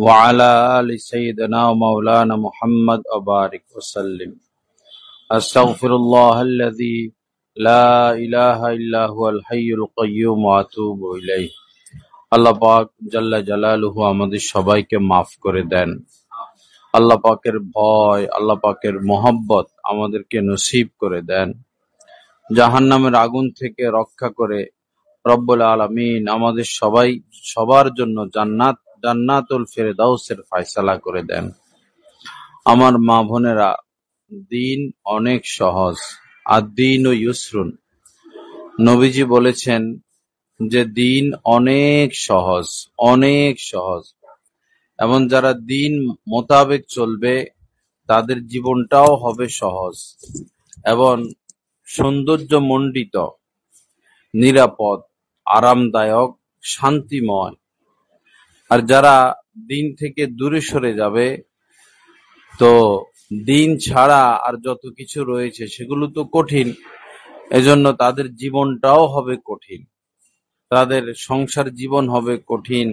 وعلى آل سيدنا ومولانا محمد وبارك وسلم أستغفر الله الذي لا إله إلا هو الحي القيوم وأتوب إليه আল্লাহ পাক জাল্লা জালালুহু আমাদের সবাইকে মাফ করে দেন। আল্লাহ পাকের ভয়, আল্লাহ পাকের মহব্বত আমাদেরকে নসিব করে দেন। জাহান্নামের আগুন থেকে রক্ষা করে রব্বুল আলামিন আমাদের সবার জন্য জান্নাতুল ফেরদাউসের ফয়সালা করে দেন। আমার মা বোনেরা, দিন অনেক সহজ, আদ-দীন ও ইউসরুন। নবীজি বলেছেন যে দিন অনেক সহজ, অনেক সহজ, এবং যারা দিন মোতাবেক চলবে তাদের জীবনটাও হবে সহজ এবং সৌন্দর্যমণ্ডিত, নিরাপদ, আরামদায়ক, শান্তিময়। আর যারা দিন থেকে দূরে সরে যাবে, তো দিন ছাড়া আর যত কিছু রয়েছে সেগুলো তো কঠিন, এজন্য তাদের জীবনটাও হবে কঠিন, তাদের সংসার জীবন হবে কঠিন,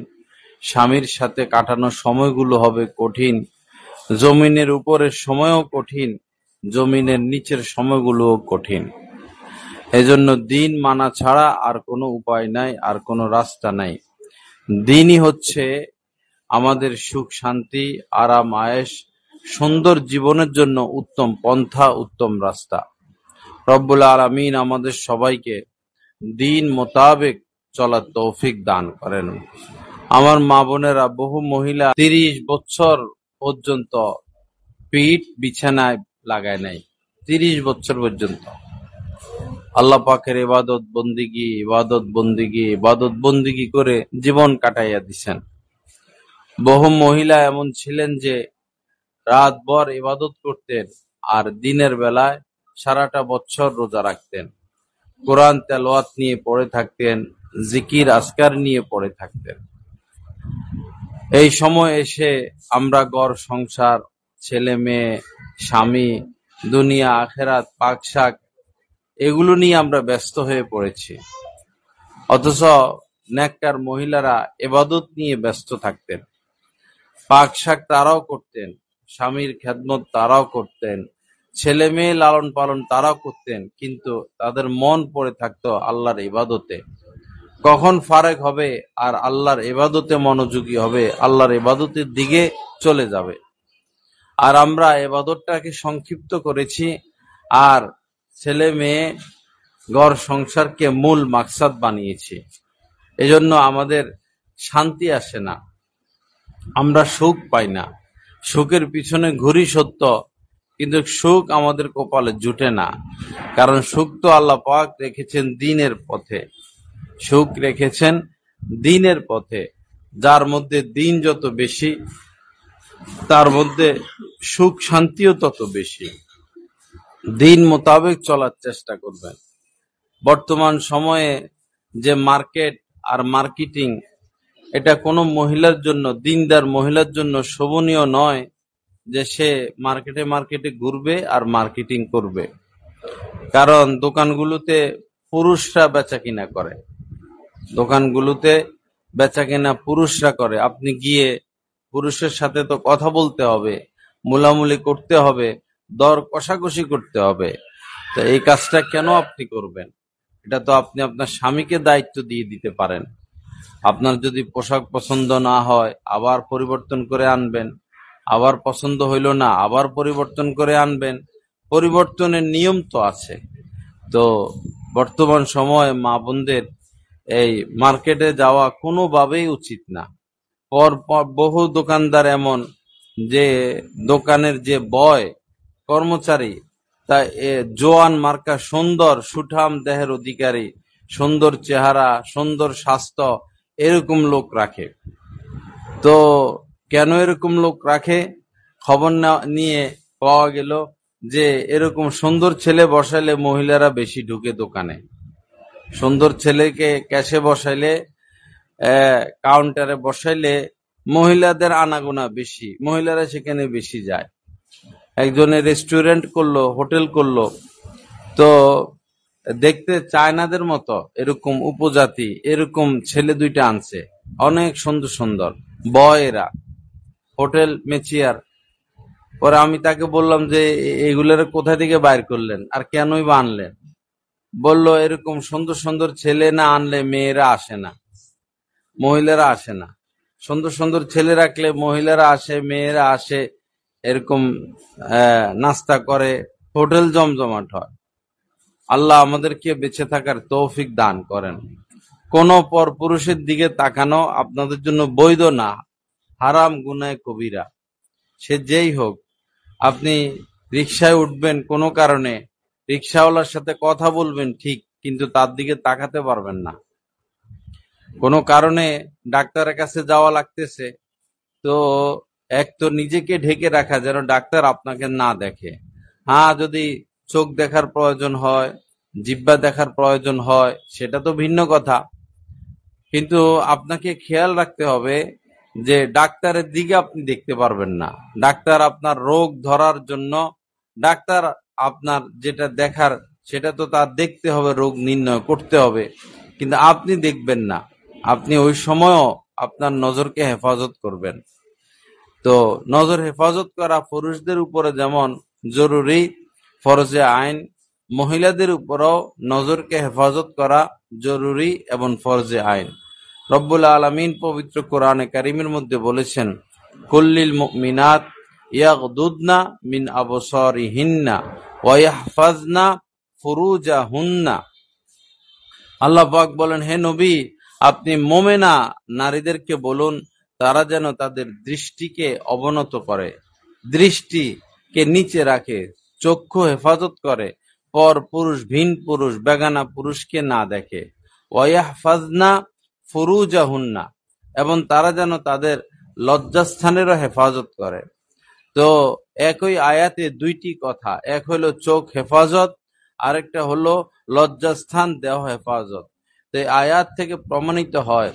স্বামীর সাথে কাটানো সময়গুলো হবে কঠিন, জমিনের উপরের সময়ও কঠিন, জমিনের নিচের সময়গুলোও কঠিন। এজন্য দিন মানা ছাড়া আর কোনো উপায় নাই, আর কোনো রাস্তা নাই। দিনই হচ্ছে আমাদের সুখ শান্তি, আরাম আয়েশ, সুন্দর জীবনের জন্য উত্তম পন্থা, উত্তম রাস্তা। রব্বুল আলামিন আমাদের সবাইকে দিন মোতাবেক চলার তৌফিক দান করেন। আমার মা বোনেরা, বহু মহিলা 30 বছর পর্যন্ত পিঠ বিছানায় লাগায় নাই, 30 বছর পর্যন্ত আল্লাহ পাকের ইবাদত বন্দিগি করে জীবন কাটাইয়া দিছেন। বহু মহিলা এমন ছিলেন যে রাতভর ইবাদত করতেন আর দিনের বেলায় সারাটা বছর রোজা রাখতেন, কোরআন তেলাওয়াত নিয়ে পড়ে থাকতেন, জিকির আজকার নিয়ে পড়ে থাকতেন। এই সময় এসে আমরা ঘর সংসার, ছেলে মেয়ে, স্বামী, দুনিয়া আখেরাত, পাক শাক, এগুলো নিয়ে আমরা ব্যস্ত হয়ে পড়েছি। অথচ নেককার মহিলারা ইবাদত নিয়ে ব্যস্ত থাকতেন, পাক শাক তারাও করতেন, স্বামীর খেদমত তারাও করতেন, ছেলে মেয়ে লালন পালন তারাও করতেন, কিন্তু তাদের মন পড়ে থাকতো আল্লাহর ইবাদতে। কখন ফারেক হবে আর আল্লাহর ইবাদতে মনোযোগী হবে, আল্লাহর ইবাদতের দিকে চলে যাবে। আর আমরা ইবাদতটাকে সংক্ষিপ্ত করেছি আর ছেলে মেয়ে, ঘর সংসারকে মূল মাকসাদ বানিয়েছি। এজন্য আমাদের শান্তি আসে না, আমরা সুখ পাই না। সুখের পিছনে ঘুরি সত্য, কিন্তু সুখ আমাদের কপালে জুটে না। কারণ সুখ তো আল্লাহ পাক রেখেছেন দিনের পথে, সুখ রেখেছেন দিনের পথে। যার মধ্যে দিন যত বেশি, তার মধ্যে সুখ শান্তিও তত বেশি। দিন মোতাবেক চলার চেষ্টা করবেন। বর্তমান সময়ে যে মার্কেট আর মার্কেটিং, এটা কোনো মহিলার জন্য, দিনদার মহিলার জন্য শোভনীয় নয় যে সে মার্কেটে ঘুরবে আর মার্কেটিং করবে। কারণ দোকানগুলোতে পুরুষরা বেচা কিনা করে, দোকানগুলোতে বেচা কিনা পুরুষরা করে। আপনি গিয়ে পুরুষের সাথে তো কথা বলতে হবে, মুলামুলি করতে হবে, দর কষাকষি করতে হবে। তো এই কাজটা কেন আপনি করবেন? এটা তো আপনি আপনার স্বামীকে দায়িত্ব দিয়ে দিতে পারেন। আপনার যদি পোশাক পছন্দ না হয় আবার পরিবর্তন করে আনবেন, আবার পছন্দ হইল না আবার পরিবর্তন করে আনবেন। পরিবর্তনের নিয়ম তো আছে। তো বর্তমান সময়ে মা বোনদের এই মার্কেটে যাওয়া কোনোভাবেই উচিত না। বহু দোকানদার এমন যে দোকানের যে বয় কর্মচারী, তা জোয়ান মার্কা, সুন্দর সুঠাম দেহের অধিকারী, সুন্দর চেহারা, সুন্দর স্বাস্থ্য, এরকম লোক রাখে। তো কেন এরকম লোক রাখে? খবর নিয়ে পাওয়া গেল যে এরকম সুন্দর ছেলে বসাইলে মহিলারা বেশি ঢুকে দোকানে। সুন্দর ছেলেকে ক্যাশে বসাইলে, কাউন্টারে বসাইলে মহিলাদের আনাগোনা বেশি, মহিলারা সেখানে বেশি যায়। একজনের রেস্টুরেন্ট করলো, হোটেল করলো, তো দেখতে চায়নাদের মতো এরকম উপজাতি, এরকম ছেলে দুইটা আনছে, অনেক সুন্দর সুন্দর বয় এরা। হোটেল মেচিয়ার। পরে আমি তাকে বললাম যে এগুলোর কোথা থেকে বাইর করলেন আর কেনই বা আনলেন? বলল এরকম সুন্দর সুন্দর ছেলে না আনলে মেয়েরা আসে না, মহিলারা আসে না। সুন্দর সুন্দর ছেলে রাখলে মহিলারা আসে, মেয়েরা আসে, এরকম নাস্তা করে, হোটেল জমজমাট হয়। আল্লাহ আমাদেরকে বেঁচে থাকার তৌফিক দান করেন। কোন পর পুরুষের দিকে তাকানো আপনাদের জন্য বৈধ না, হারাম, গুনায় কবিরা। সে যেই হোক, আপনি রিকশায় উঠবেন কোনো কারণে, রিকশাওয়ালার সাথে কথা বলবেন ঠিক, কিন্তু তার দিকে তাকাতে পারবেন না। কোনো কারণে ডাক্তারের কাছে যাওয়া লাগতেছে, তো এক তো নিজেকে ঢেকে রাখা যেন ডাক্তার আপনাকে না দেখে। হ্যাঁ, যদি চোখ দেখার প্রয়োজন হয়, জিহ্বা দেখার প্রয়োজন হয়, সেটা তো ভিন্ন কথা। কিন্তু আপনাকে খেয়াল রাখতে হবে যে ডাক্তারের দিকে আপনি দেখতে পারবেন না। ডাক্তার আপনার রোগ ধরার জন্য, ডাক্তার আপনার যেটা দেখার সেটা তো তার দেখতে হবে, রোগ নির্ণয় করতে হবে, কিন্তু আপনি দেখবেন না। আপনি ওই সময়ও আপনার নজরকে হেফাজত করবেন। তো নজর হেফাজত করা পুরুষদের উপরে যেমন জরুরি, ফরজে আইন, মহিলাদের উপরও নজরকে হেফাজত করা জরুরি এবং ফরজে আইন। রব্বুল আলামিন পবিত্র কোরআনে কারিমের মধ্যে বলেছেন, কুল্লিল মুমিনাত ইয়াগদুদনা মিন আবসারিহিন্না ওয়া ইয়াহফাজনা ফুরুজাহুন্না। আল্লাহ পাক বলেন, হে নবী, আপনি মোমেনা নারীদেরকে বলুন তারা যেন তাদের দৃষ্টিকে অবনত করে, দৃষ্টিকে নিচে রাখে, চক্ষু হেফাজত করে, পর পুরুষ, ভিন পুরুষ, বেগানা পুরুষকে না দেখে। ওয়াহফাজনা ফুরুজাহুন্না, এবং তারা যেন তাদের লজ্জাস্থানেরও হেফাজত করে। তো একই আয়াতে দুইটি কথা, এক হলো চোখ হেফাজত, আরেকটা হলো লজ্জাস্থান দেহ হেফাজত। তো এই আয়াত থেকে প্রমাণিত হয়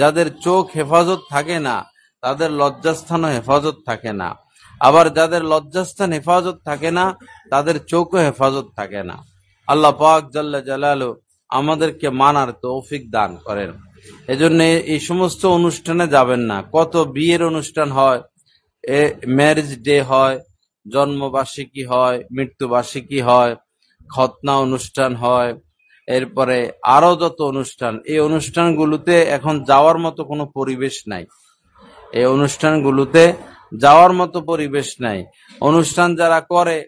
যাদের চোখ হেফাজত থাকে না তাদের লজ্জাস্থানও হেফাজত থাকে না, আবার যাদের লজ্জাস্থান হেফাজত থাকে না তাদের চোখও হেফাজত থাকে না। আল্লাহ পাক জাল্লা জালালু আমাদেরকে মানার তৌফিক দান করেন। এজন্য এই সমস্ত অনুষ্ঠানে যাবেন না। কত বিয়ের অনুষ্ঠান হয়, ম্যারেজ ডে হয়, জন্মবার্ষিকী হয়, মৃত্যুবার্ষিকী হয়, খতনা অনুষ্ঠান হয়, এরপরে আরো যত অনুষ্ঠান, এই অনুষ্ঠানগুলোতে এখন যাওয়ার মতো কোনো পরিবেশ নাই। এই অনুষ্ঠানগুলোতে যাওয়ার মতো পরিবেশ নাই। অনুষ্ঠান যারা করে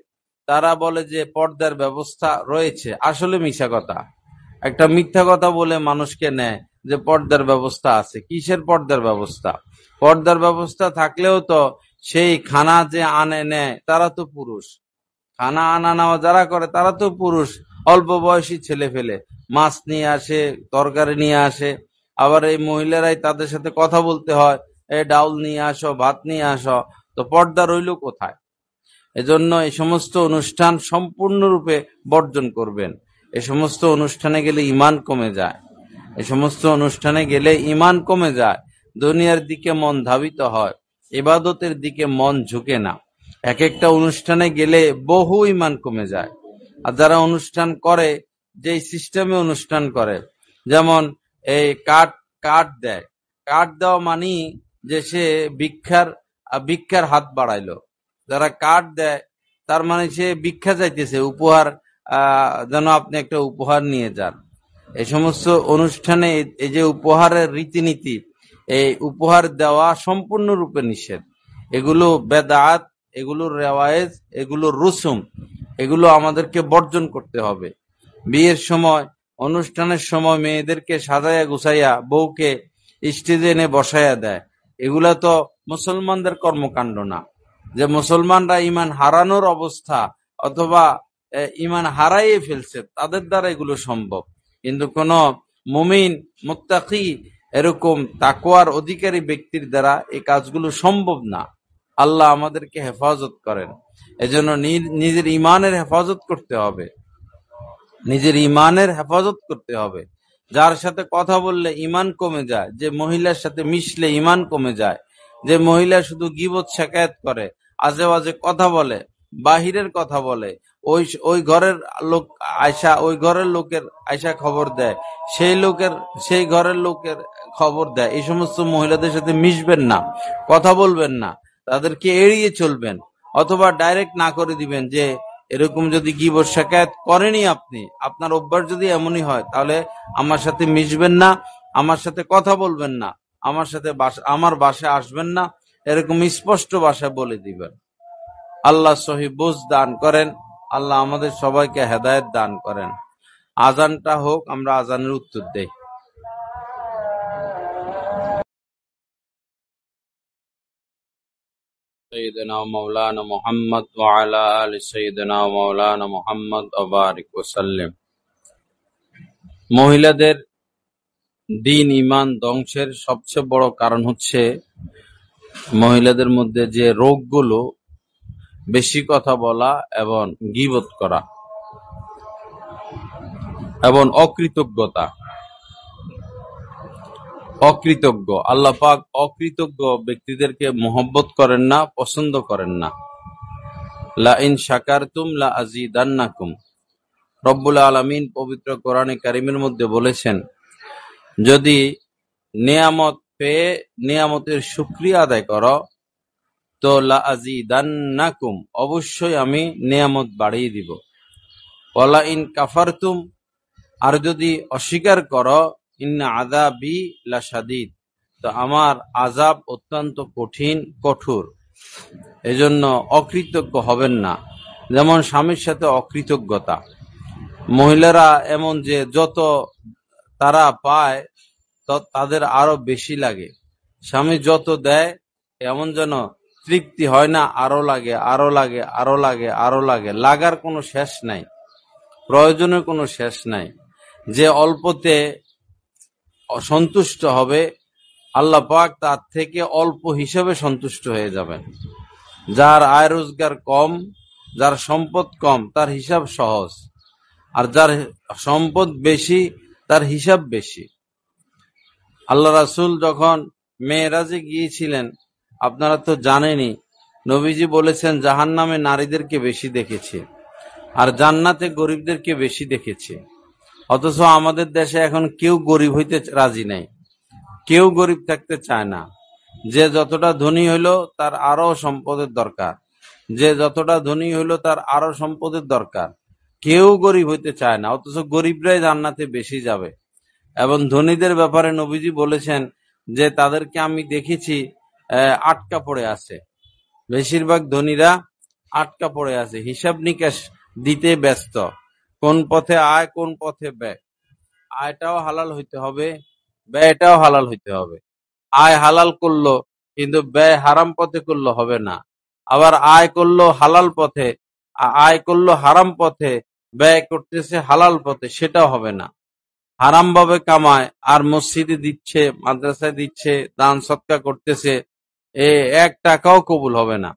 তারা বলে যে পর্দার ব্যবস্থা রয়েছে, আসলে মিথ্যা কথা। একটা মিথ্যা কথা বলে মানুষকে নেয় যে পর্দার ব্যবস্থা আছে। কিসের পর্দার ব্যবস্থা? পর্দার ব্যবস্থা থাকলেও তো সেই খানা যে আনে নেয় তারা তো পুরুষ, খানা আনা নেওয়া যারা করে তারা তো পুরুষ। অল্প বয়সী ছেলে ফেলে মাছ নিয়ে আসে, তরকারি নিয়ে আসে, আবার এই মহিলারাই তাদের সাথে কথা বলতে হয়, এই ডাউল নিয়ে আসো, ভাত নিয়ে আসো। তো পর্দা রইল কোথায়? এজন্য এই সমস্ত অনুষ্ঠান সম্পূর্ণরূপে বর্জন করবেন। এই সমস্ত অনুষ্ঠানে গেলে ঈমান কমে যায়, এই সমস্ত অনুষ্ঠানে গেলে ঈমান কমে যায়, দুনিয়ার দিকে মন ধাবিত হয়, ইবাদতের দিকে মন ঝুঁকে না। এক একটা অনুষ্ঠানে গেলে বহু ঈমান কমে যায়। আর যারা অনুষ্ঠান করে, যেই সিস্টেমে অনুষ্ঠান করে, যেমন এই কার্ড দেয়, কার্ড দেওয়া মানি যে সে ভিক্ষার হাত বাড়াইলো। যারা কার্ড দেয় তার মানে সে ভিক্ষা চাইতেছে, উপহার, যেন আপনি একটা উপহার নিয়ে যান। এই সমস্ত অনুষ্ঠানে এই যে উপহারের রীতিনীতি, এই উপহার দেওয়া সম্পূর্ণরূপে নিষেধ। এগুলো বেদাত, এগুলো রেওয়ায়েজ, এগুলো রুসুম, এগুলো আমাদেরকে বর্জন করতে হবে। বিয়ের সময়, অনুষ্ঠানের সময় মেয়েদেরকে সাজাইয়া গুছাইয়া বউকে স্টেজে এনে বসাইয়া দেয়, এগুলা তো মুসলমানদের কর্মকাণ্ড না। যে মুসলমানরা ইমান হারানোর অবস্থা অথবা ইমান হারাইয়ে ফেলছে তাদের দ্বারা এগুলো সম্ভব, কিন্তু কোন মুমিন মুত্তাকি এরকম তাকওয়ার অধিকারী ব্যক্তির দ্বারা এই কাজগুলো সম্ভব না। আল্লাহ আমাদেরকে হেফাজত করেন। এজন্য নিজের ইমানের হেফাজত করতে হবে, নিজের ইমানের হেফাজত করতে হবে। যার সাথে কথা বললে ইমান কমে যায়, যে মহিলার সাথে মিশলে ইমান কমে যায়, যে মহিলা শুধু গীবত শেকায়েত করে, আজে বাজে কথা বলে, বাহিরের কথা বলে, ওই ঘরের লোক আয়সা, ওই ঘরের লোকের আয়সা খবর দেয়, সেই ঘরের লোকের খবর দেয়, এই সমস্ত মহিলাদের সাথে মিশবেন না, কথা বলবেন না। তাদেরকে এড়িয়ে চলবেন, অথবা ডাইরেক্ট না করে দিবেন যে এরকম যদি গীবত শিকায়াত করেনি আপনি, আপনার অভ্যাস যদি এমনই হয়, তাহলে আমার সাথে মিশবেন না, আমার সাথে কথা বলবেন না, আমার সাথে আমার বাসায় আসবেন না, এরকম স্পষ্ট ভাষায় বলে দিবেন। আল্লাহ সহি বুঝ দান করেন, আল্লাহ আমাদের সবাইকে হেদায়েত দান করেন। আজানটা হোক, আমরা আজানের উত্তর দেই। سيدنا مولانا محمد وعلى آل سيدنا مولانا محمد وبارك وسلم। মহিলাদের দিন ঈমান ধ্বংসের সবচেয়ে বড় কারণ হচ্ছে মহিলাদের মধ্যে যে রোগগুলো, বেশি কথা বলা এবং গীবত করা এবং অকৃতজ্ঞতা। অকৃতজ্ঞ, আল্লাহ পাক অকৃতজ্ঞ ব্যক্তিদেরকে মহব্বত করেন না, পছন্দ করেন না। লা ইন শাকারতুম লা আযীদান্নাকুম, রব্বুল আলামিন পবিত্র কোরআনে কারিমের মধ্যে বলেছেন, যদি নিয়ামত পেয়ে নিয়ামতের শুকরিয়া আদায় করো তো লা আযীদান্নাকুম, অবশ্যই আমি নিয়ামত বাড়িয়ে দিব। ওয়ালা ইন কাফারতুম, আর যদি অস্বীকার করো, ইন্না আযাবি লাশাদীদ, তো আমার আযাব অত্যন্ত কঠিন, কঠোর। এজন্য অকৃতজ্ঞ হবেন না। যেমন স্বামীর সাথে অকৃতজ্ঞতা, মহিলারা এমন যে যত তারা পায় তাদের আরো বেশি লাগে। স্বামী যত দেয় এমন যেন তৃপ্তি হয় না, আরো লাগে, আরো লাগে, আরো লাগে, আরো লাগে, লাগার কোনো শেষ নাই, প্রয়োজনের কোনো শেষ নাই। যে অল্পতে সন্তুষ্ট হবে, আল্লাহ পাক তার থেকে অল্প হিসাবে সন্তুষ্ট হয়ে যাবেন। যার আয় রোজগার কম, যার সম্পদ কম, তার হিসাব সহজ, আর যার সম্পদ বেশি তার হিসাব বেশি। আল্লাহ রাসূল যখন মেরাজে গিয়েছিলেন, আপনারা তো জানেনই, নবীজি বলেছেন জাহান্নামে নারীদেরকে বেশি দেখেছি আর জান্নাতে গরিবদেরকে বেশি দেখেছি। অথচ আমাদের দেশে এখন কেউ গরিব হইতে রাজি নাই, কেউ গরিব থাকতে চায় না। যে যতটা ধনী হইল তার আরো সম্পদের দরকার, যে যতটা ধনী হইল তার আরো সম্পদের দরকার। কেউ গরিব হইতে চায় না, অথচ গরিবরাই জান্নাতে বেশি যাবে। এবং ধনীদের ব্যাপারে নবীজি বলেছেন যে তাদেরকে আমি দেখেছি আটকা পড়ে আছে। বেশিরভাগ ধনীরা আটকা পড়ে আছে, হিসাব নিকাশ দিতে ব্যস্ত। কোন পথে আয়, কোন পথে ব্যয়। আয়টাও হালাল হইতে হবে, ব্যয়টাও হালাল হইতে হবে। আয় হালাল করলো কিন্তু ব্যয় হারাম পথে করলে হবে না। আবার আয় করলো হালাল পথে, আয় করলো হারাম পথে, ব্যয় করতেছে হালাল পথে, সেটাও হবে না। হারাম ভাবে কামায় আর মসজিদে দিচ্ছে, মাদ্রাসায় দিচ্ছে, দান সৎকা করতেছে, এক টাকাও কবুল হবে না।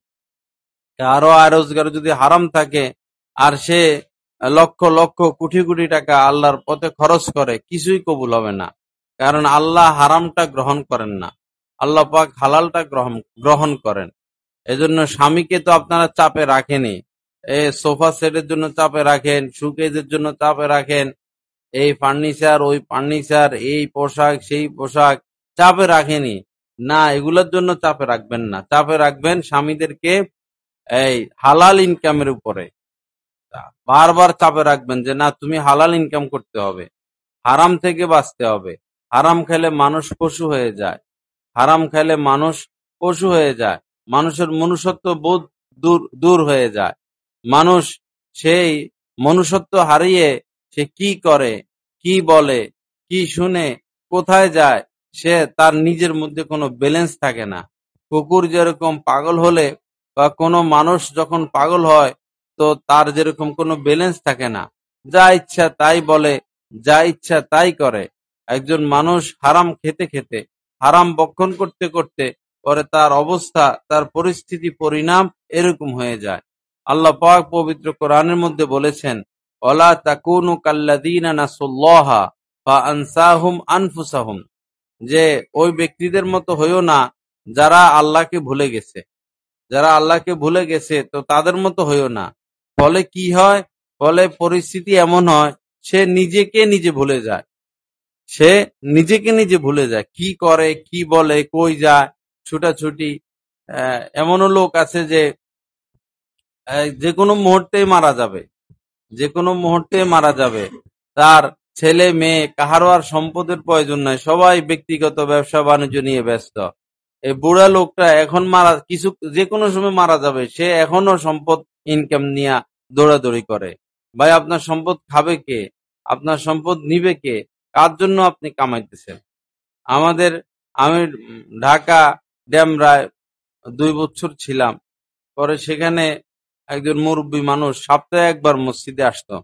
কারো আয় রোজগার যদি হারাম থাকে আর সে লক্ষ লক্ষ কোটি কোটি টাকা আল্লাহর পথে খরচ করে, কিছুই কবুল হবে না। কারণ আল্লাহ হারামটা গ্রহণ করেন না, আল্লাহ পাক হালালটা গ্রহণ করেন। এজন্য স্বামীকে তো আপনারা চাপে রাখেনি, সোফা সেটের জন্য চাপে রাখেন, সুকেজের জন্য চাপে রাখেন, এই ফার্নিচার, ওই ফার্নিচার, এই পোশাক, সেই পোশাক, চাপে রাখেনি না। এগুলোর জন্য চাপে রাখবেন না, চাপে রাখবেন স্বামীদেরকে এই হালাল ইনকামের উপরে। বারবার চাপে রাখবেন যে না, তুমি হালাল ইনকাম করতে হবে, হারাম থেকে বাঁচতে হবে। হারাম খেলে মানুষ পশু হয়ে যায়, হারাম খেলে মানুষ পশু হয়ে যায়, মানুষের মনুষ্যত্ব বোধ দূর হয়ে যায়। মানুষ সেই মনুষ্যত্ব হারিয়ে সে কি করে, কি বলে, কি শুনে, কোথায় যায়, সে তার নিজের মধ্যে কোনো ব্যালেন্স থাকে না। কুকুর যেরকম পাগল হলে বা কোনো মানুষ যখন পাগল হয়, তো তার যেরকম কোনো ব্যালেন্স থাকে না, যা ইচ্ছা তাই বলে, যা ইচ্ছা তাই করে। একজন মানুষ হারাম খেতে খেতে, হারাম ভক্ষণ করতে করতে পরে তার অবস্থা, তার পরিস্থিতি, পরিণাম এরকম হয়ে যায়। আল্লাহ পাক পবিত্র কোরআনের মধ্যে বলেছেন, ওয়ালা তাকুনু কাল্লাযীনা নাসুল্লাহা ফাআনসাহুম আনফুসাহুম, যে ওই ব্যক্তিদের মতো হইও না যারা আল্লাহকে ভুলে গেছে। যারা আল্লাহকে ভুলে গেছে তো তাদের মতো হইও না। ফলে কি হয়, ফলে পরিস্থিতি এমন হয় সে নিজেকে নিজে ভুলে যায়, সে নিজেকে নিজে ভুলে যায়, কি করে, কি বলে, কই যায়, ছুটাছুটি, এমনও লোক আছে যে যে কোনো মুহূর্তেই মারা যাবে, যে কোনো মুহূর্তে মারা যাবে। তার ছেলে মেয়ে কাহারও আর সম্পদের প্রয়োজন নাই, সবাই ব্যক্তিগত ব্যবসা বাণিজ্য নিয়ে ব্যস্ত। এই বুড়া লোকটা এখন যে কোনো সময় মারা যাবে, সে এখনো সম্পদ ইনকাম নিয়ে দৌড়াদৌড়ি করে। ভাই, আপনার সম্পদ খাবে কে? আপনার সম্পদ নিবে কে? কার জন্য আপনি কামাইতেছেন? আমাদের আমি ঢাকা ডেমরায় 2 বছর ছিলাম। পরে সেখানে একজন মুরব্বী মানুষ সপ্তাহে একবার মসজিদে আসতো,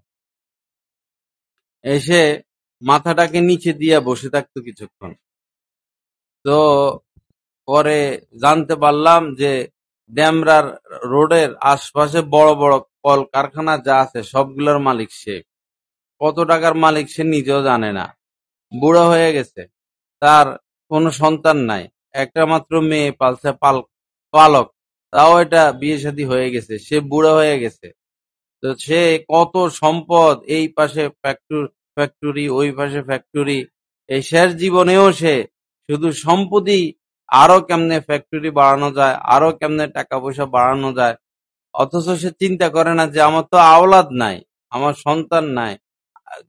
এসে মাথাটাকে নিচে দিয়ে বসে থাকতো কিছুক্ষণ। তো পরে জানতে পারলাম যে ডেমরার রোডের আশপাশে বড় বড় কল কারখানা যা আছে সবগুলোর মালিক সে। কত টাকার মালিক সে নিজেও জানে না। বুড়ো হয়ে গেছে, তার কোনো সন্তান নাই, একটা মাত্র মেয়ে পালছে পালক, তাও এটা বিয়ে শাদী হয়ে গেছে, সে বুড়ো হয়ে গেছে। তো সে কত সম্পদ, এই পাশে ফ্যাক্টরি, ওই পাশে ফ্যাক্টরি, এই শেষ জীবনেও সে শুধু সম্পত্তি, আরো কেমনে ফ্যাক্টরি বাড়ানো যায়, আরো কেমনে টাকা পয়সা বাড়ানো যায়। অথচ সে চিন্তা করে না যে আমার তো আওলাদ নাই, আমার সন্তান নাই।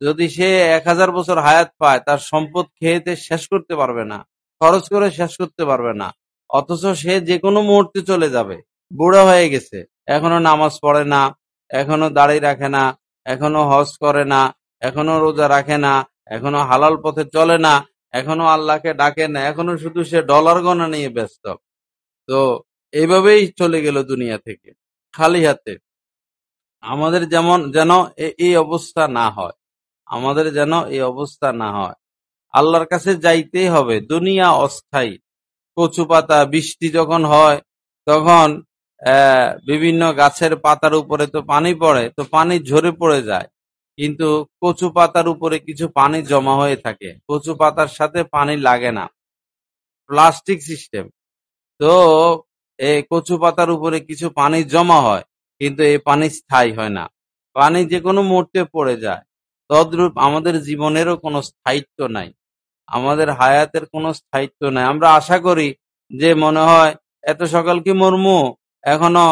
যদি সে 1000 বছর হায়াত পায়, তার সম্পদ খেয়েতে শেষ করতে পারবে না, খরচ করে শেষ করতে পারবে না। অথচ সে যে কোনো মুহূর্তে চলে যাবে, বুড়া হয়ে গেছে, এখনো নামাজ পড়ে না, এখনো দাড়ি রাখে না, এখনো হজ করে না, এখনো রোজা রাখে না, এখনো হালাল পথে চলে না, এখনো আল্লাহকে ডাকে না, এখনো শুধু সে ডলার গণা নিয়ে ব্যস্ত। তো এইভাবেই চলে গেল দুনিয়া থেকে খালি হাতে। আমাদের যেন এই অবস্থা না হয়, আমাদের যেন এই অবস্থা না হয়। আল্লাহর কাছে যাইতেই হবে। দুনিয়া অস্থায়ী। কচু পাতা, বৃষ্টি যখন হয় তখন বিভিন্ন গাছের পাতার উপরে তো পানি পড়ে, তো পানি ঝরে পড়ে যায়, কিন্তু কচু পাতার উপরে কিছু পানি জমা হয়ে থাকে, কচু পাতার সাথে পানি লাগে না, প্লাস্টিক সিস্টেম। তো এই কচু পাতার উপরে কিছু পানি জমা হয়, কিন্তু এই পানি স্থায়ী হয় না, পানি যে কোনো মুহূর্তে পড়ে যায়। তদ্রূপ আমাদের জীবনেরও কোনো স্থায়িত্ব নাই, আমাদের হায়াতের কোনো স্থায়িত্ব নাই। আমরা আশা করি যে মনে হয় এত সকাল কি মরমু, এখনো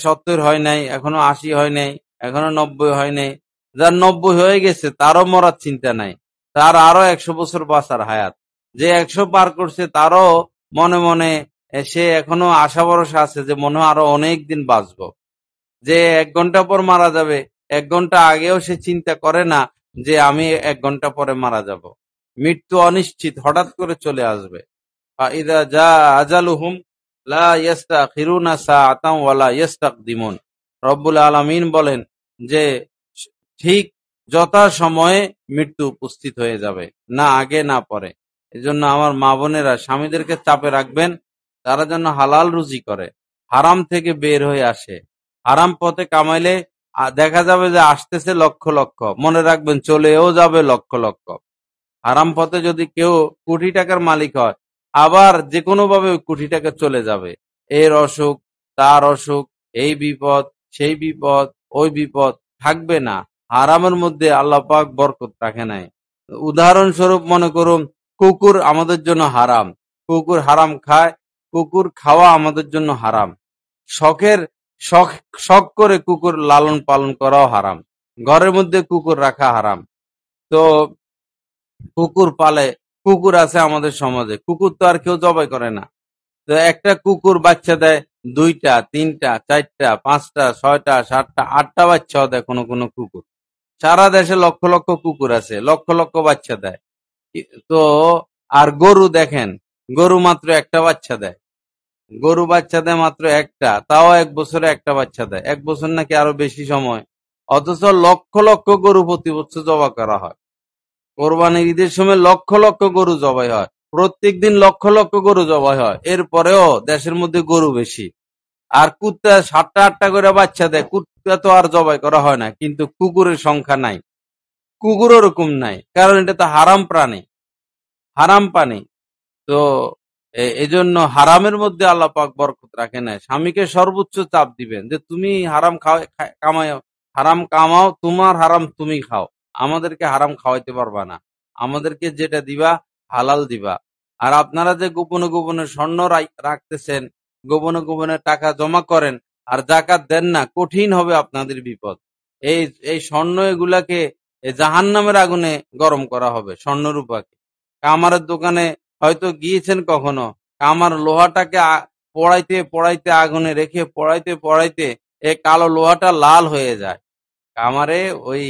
70 হয় নাই, এখনো 80 হয় নাই, এখনো 90 হয় নাই। যার 90 হয়ে গেছে তারও মরার চিন্তা নাই, তার আরো 100 বছর বাঁচার হায়াত। যে 100 পার করছে তারও মনে মনে সে এখনো আশা ভরসা আছে যে মনে হয় আরো অনেক দিন বাঁচবো। যে 1 ঘন্টা পর মারা যাবে, 1 ঘন্টা আগেও সে চিন্তা করে না যে আমি 1 ঘন্টা পরে মারা যাব। মৃত্যু অনিশ্চিত, হঠাৎ করে চলে আসবে। ফাইদা জা আজালুহুম লা ইস্তাখিরুনা সাআতাও ওয়া লা ইস্তাকদিমুন। রব্বুল আলামিন বলেন যে ঠিক যথাসময়ে মৃত্যু উপস্থিত হয়ে যাবে, না আগে না পরে। এজন্য আমার মা বোনেরা স্বামীদেরকে চাপে রাখবেন, তারা যেন হালাল রুজি করে, হারাম থেকে বের হয়ে আসে। হারাম পথে কামাইলে দেখা যাবে যে আসতেছে লক্ষ লক্ষ, মনে রাখবেন চলেও যাবে লক্ষ লক্ষ। হারাম পথে যদি কেউ কোটি টাকার মালিক হয়, আবার যে কোনো ভাবে কোটি টাকা চলে যাবে। এর অসুখ, তার অসুখ, এই বিপদ, সেই বিপদ, ওই বিপদ থাকবে না। হারামের মধ্যে আল্লাহ পাক বরকত রাখে নাই। উদাহরণস্বরূপ মনে করুন, কুকুর আমাদের জন্য হারাম, কুকুর হারাম খায়, কুকুর খাওয়া আমাদের জন্য হারাম। শখের শখ শখ করে কুকুর লালন পালন করাও হারাম, ঘরের মধ্যে কুকুর রাখা হারাম। তো কুকুর পালে, কুকুর আছে আমাদের সমাজে, কুকুর তো আর কেউ জবাই করে না। তো একটা কুকুর বাচ্চা দেয় 2টা, 3টা, 4টা, 5টা, 6টা, 7টা, 8টা বাচ্চাও দেয় কোনো কোনো কুকুর। সারা দেশে লক্ষ লক্ষ কুকুর আছে, লক্ষ লক্ষ বাচ্চা দেয়। তো আর গরু দেখেন, গরু মাত্র একটা বাচ্চা দেয়, গরু বাচ্চা দেয় মাত্র একটা, তাও 1 বছরে একটা বাচ্চা দেয়, 1 বছর নাকি আরো বেশি সময়। অথচ লক্ষ লক্ষ গরু প্রতি বছর জবাই করা হয়। কোরবানির ঈদের সময় লক্ষ লক্ষ গরু জবাই হয়, প্রত্যেক দিন লক্ষ লক্ষ গরু জবাই হয়। এরপরেও দেশের মধ্যে গরু বেশি। আর কুত্তা 7টা 8টা করে বাচ্চা দেয়, কুত্তা তো আর জবাই করা হয় না, কিন্তু কুকুরের সংখ্যা নাই, কুকুর ওরকম নাই, কারণ এটা তো হারাম প্রাণী, হারাম পানি। তো এজন্য হারামের মধ্যে আল্লাহ পাক বরকত রাখে না। স্বামীকে সর্বোচ্চ চাপ দিবেন যে তুমি হারাম কামাও, হারাম কামাও, তোমার হারাম তুমি খাও, আমাদেরকে হারাম খাওয়াইতে পারবা না, আমাদেরকে যেটা দিবা হালাল দিবা। আর আপনারা যে গোপনে গোপনে স্বর্ণ রাখতেছেন, গোপনে গোপনে টাকা জমা করেন আর জাকাত দেন না, কঠিন হবে আপনাদের বিপদ। এই এই স্বর্ণ এগুলাকে জাহান্নামের আগুনে গরম করা হবে। স্বর্ণরূপাকে কামারের দোকানে হয়তো গিয়েছেন কখনো, কামার লোহাটাকে পড়াইতে পড়াইতে আগুনে রেখে পড়াইতে পড়াইতে এই কালো লোহাটা লাল হয়ে যায়। কামারে ওই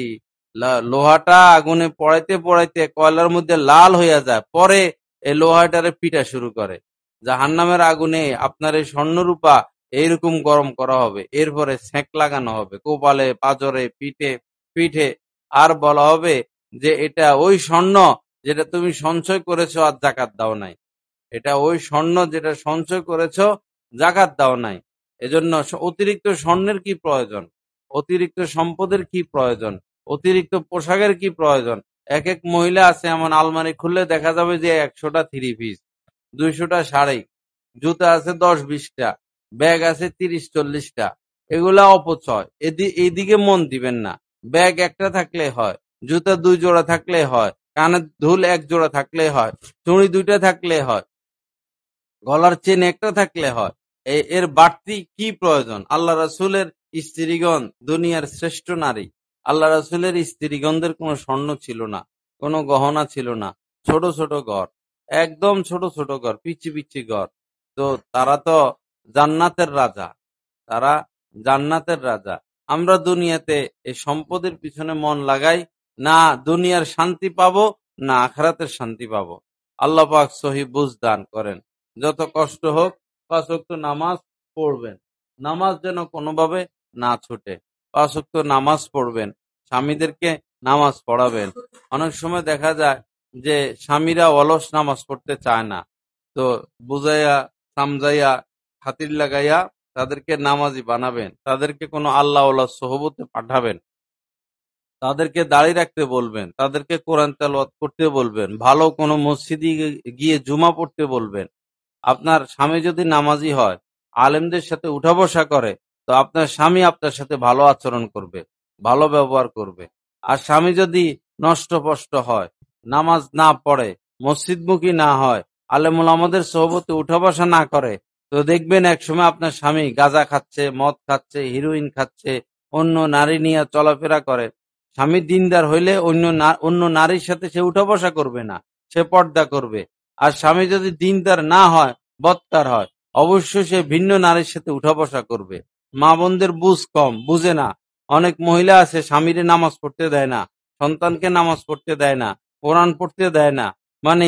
লোহাটা আগুনে পড়াইতে পড়াইতে কয়লার মধ্যে লাল হইয়া যায়, পরে এই লোহাটারে পিটা শুরু করে। জাহান্নামের আগুনে আপনার এই স্বর্ণরূপা এইরকম গরম করা হবে, এরপরে সেঁক লাগানো হবে কপালে, পাজরে, পিঠে পিঠে আর বলা হবে যে এটা ওই স্বর্ণ যেটা তুমি সঞ্চয় করেছো আর জাকাত দাও নাই। এটা ওই স্বর্ণ যেটা সঞ্চয় করেছো, জাকাত দাও নাই। এজন্য অতিরিক্ত স্বর্ণের কি প্রয়োজন, অতিরিক্ত সম্পদের কি প্রয়োজন, অতিরিক্ত পোশাকের কি প্রয়োজন। এক এক মহিলা আছে এমন, আলমারি খুললে দেখা যাবে যে 100টা থ্রি পিস, 200টা শাড়ি, জুতা আছে 10-20টা, ব্যাগ আছে 30-40টা। এগুলা অপচয়, এইদিকে মন দিবেন না। ব্যাগ একটা থাকলে হয়, জুতা 2 জোড়া থাকলে হয়, কানের দুল 1 জোড়া থাকলে হয়, চুড়ি 2টা থাকলে হয়, গলার চেন একটা থাকলে হয়। এর বাড়তি কি প্রয়োজন? আল্লাহ রাসূলের স্ত্রীগণ দুনিয়ার শ্রেষ্ঠ নারী। আল্লাহ রাসূলের স্ত্রীগণদের কোনো স্বর্ণ ছিল না, কোনো গহনা ছিল না, ছোট ছোট ঘর, একদম ছোট ছোট ঘর, পিচ্ছি পিচ্ছি ঘর। তো তারা তো জান্নাতের রাজা, তারা জান্নাতের রাজা। আমরা দুনিয়াতে এই সম্পদের পিছনে মন লাগাই, না দুনিয়ার শান্তি পাবো না আখিরাতের শান্তি পাবো। আল্লাহ পাক সহি বুঝ দান করেন। যত কষ্ট হোক 5 ওয়াক্ত নামাজ পড়বেন, নামাজ যেন কোনোভাবে না ছুটে। 5 ওয়াক্ত নামাজ পড়বেন, স্বামীদেরকে নামাজ পড়াবেন। অনেক সময় দেখা যায় যে স্বামীরা অলস, নামাজ পড়তে চায় না, তো বুঝাইয়া সামজাইয়া খাতির লাগাইয়া তাদেরকে নামাজি বানাবেন, তাদেরকে কোনো আল্লাহ সোহবতে পাঠাবেন, তাদেরকে দাঁড়িয়ে রাখতে বলবেন, তাদেরকে কোরআন তেলাওয়াত করতে বলবেন, ভালো কোনো মসজিদে গিয়ে জুমা পড়তে বলবেন। আপনার স্বামী যদি নামাজি হয়, আলেমদের সাথে উঠা বসা করে, তো আপনার স্বামী আপনার সাথে ভালো আচরণ করবে, ভালো ব্যবহার করবে। আর স্বামী যদি নষ্টভ্রষ্ট হয়, নামাজ না পড়ে, মসজিদমুখী না হয়, আলেমুল আমাদের সোহবতে উঠা বসা না করে, তো দেখবেন একসময় আপনার স্বামী গাঁজা খাচ্ছে, মদ খাচ্ছে, হিরোইন খাচ্ছে, অন্য নারী নিয়ে চলাফেরা করে। স্বামী দিনদার হইলে অন্য নারীর সাথে সে উঠা বসা করবে না, সে পর্দা করবে। আর স্বামী যদি দিনদার না হয়, বদকার হয়, অবশ্যই সে ভিন্ন নারীর সাথে উঠা বসা করবে। মা বোনদের বুঝ কম, বুঝে না। অনেক মহিলা আছে স্বামীরে নামাজ পড়তে দেয় না, সন্তানকে নামাজ পড়তে দেয় না, কোরআন পড়তে দেয় না, মানে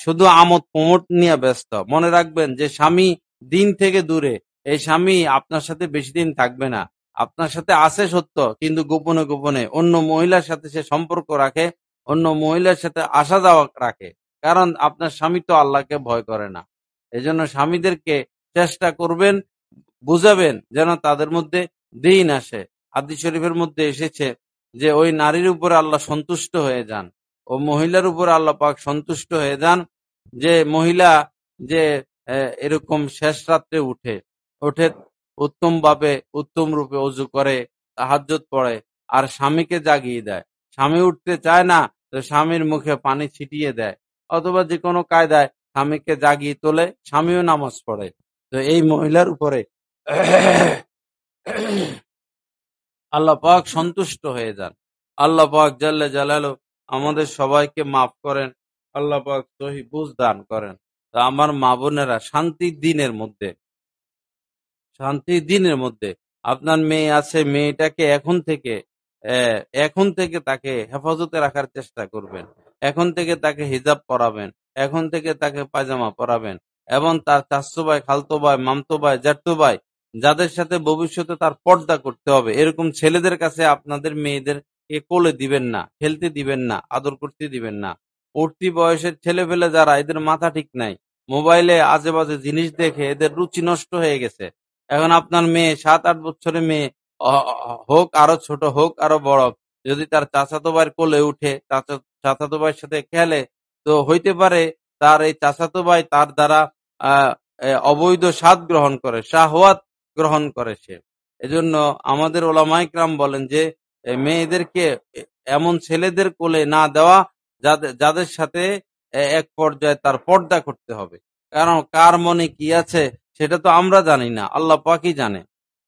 শুধু আমোদ প্রমোদ নিয়ে ব্যস্ত। মনে রাখবেন যে স্বামী দিন থেকে দূরে, এই স্বামী আপনার সাথে বেশি দিন থাকবে না। আপনার সাথে আছে সত্য, কিন্তু গোপনে গোপনে অন্য মহিলার সাথে সে সম্পর্ক রাখে, অন্য মহিলার সাথে আসা যাওয়া রাখে। কারণ আপনার স্বামী তো আল্লাহকে ভয় করে না। এজন্য স্বামীদেরকে চেষ্টা করবেন, বুঝাবেন যেন তাদের মধ্যে দিন আসে। হাদিস শরীফের মধ্যে এসেছে যে ওই নারীর উপরে আল্লাহ সন্তুষ্ট হয়ে যান, ও মহিলার উপরে আল্লাহ পাক সন্তুষ্ট হয়ে যান যে মহিলা যে এরকম শেষ রাত্রে উঠে উঠে উত্তম ভাবে উত্তম রূপে অজু করে, তাহাজ্জুদ পড়ে, আর স্বামীকে জাগিয়ে দেয়। স্বামী উঠতে চায় না, তো স্বামীর মুখে পানি ছিটিয়ে দেয়, অথবা যে কোনো কায়দায় স্বামীকে জাগিয়ে তোলে, স্বামীও নামাজ পড়ে। তো এই মহিলার উপরে আল্লাহ পাক সন্তুষ্ট হয়ে যান। আল্লাহ পাক জাল্লে জালালু আমাদের সবাইকে মাফ করেন, আল্লাহ পাক সহি বুঝ দান করেন। তো আমার মা বোনেরা, শান্তির দিনের মধ্যে আপনার মেয়ে আছে, মেয়েটাকে এখন থেকে তাকে হেফাজতে রাখার চেষ্টা করবেন। এখন থেকে তাকে হিজাব পরাবেন, এখন থেকে তাকে পায়জামা পরাবেন, এবং তার চাচতো ভাই, খালতো ভাই, মামতো ভাই, জ্যাঠতো ভাই, যাদের সাথে ভবিষ্যতে তার পর্দা করতে হবে, এরকম ছেলেদের কাছে আপনাদের মেয়েদের কোলে দিবেন না, খেলতে দিবেন না, আদর করতে দিবেন না। উঠতি বয়সের ছেলে পেলে যারা, এদের মাথা ঠিক নাই, মোবাইলে আজে বাজে জিনিস দেখে এদের রুচি নষ্ট হয়ে গেছে। এখন আপনার মেয়ে 7-8 বছরের মেয়ে হোক আরো ছোট, হোক আরো বড়, যদি তার চাচাতো ভাইয়ের কোলে উঠে চাচাতো ভাইয়ের সাথে খেলে, তো হইতে পারে তার এই চাচাতো ভাই তার দ্বারা অবৈধ স্বাদ গ্রহণ করে, শাহওয়াত গ্রহণ করে সে। এজন্য আমাদের ওলামায়ে কেরাম বলেন যে মেয়েদেরকে এমন ছেলেদের কোলে না দেওয়া যাদের সাথে এক পর্যায়ে তার পর্দা করতে হবে। কারণ কার মনে কি আছে সেটা তো আমরা জানি না, আল্লাহ পাকই জানে।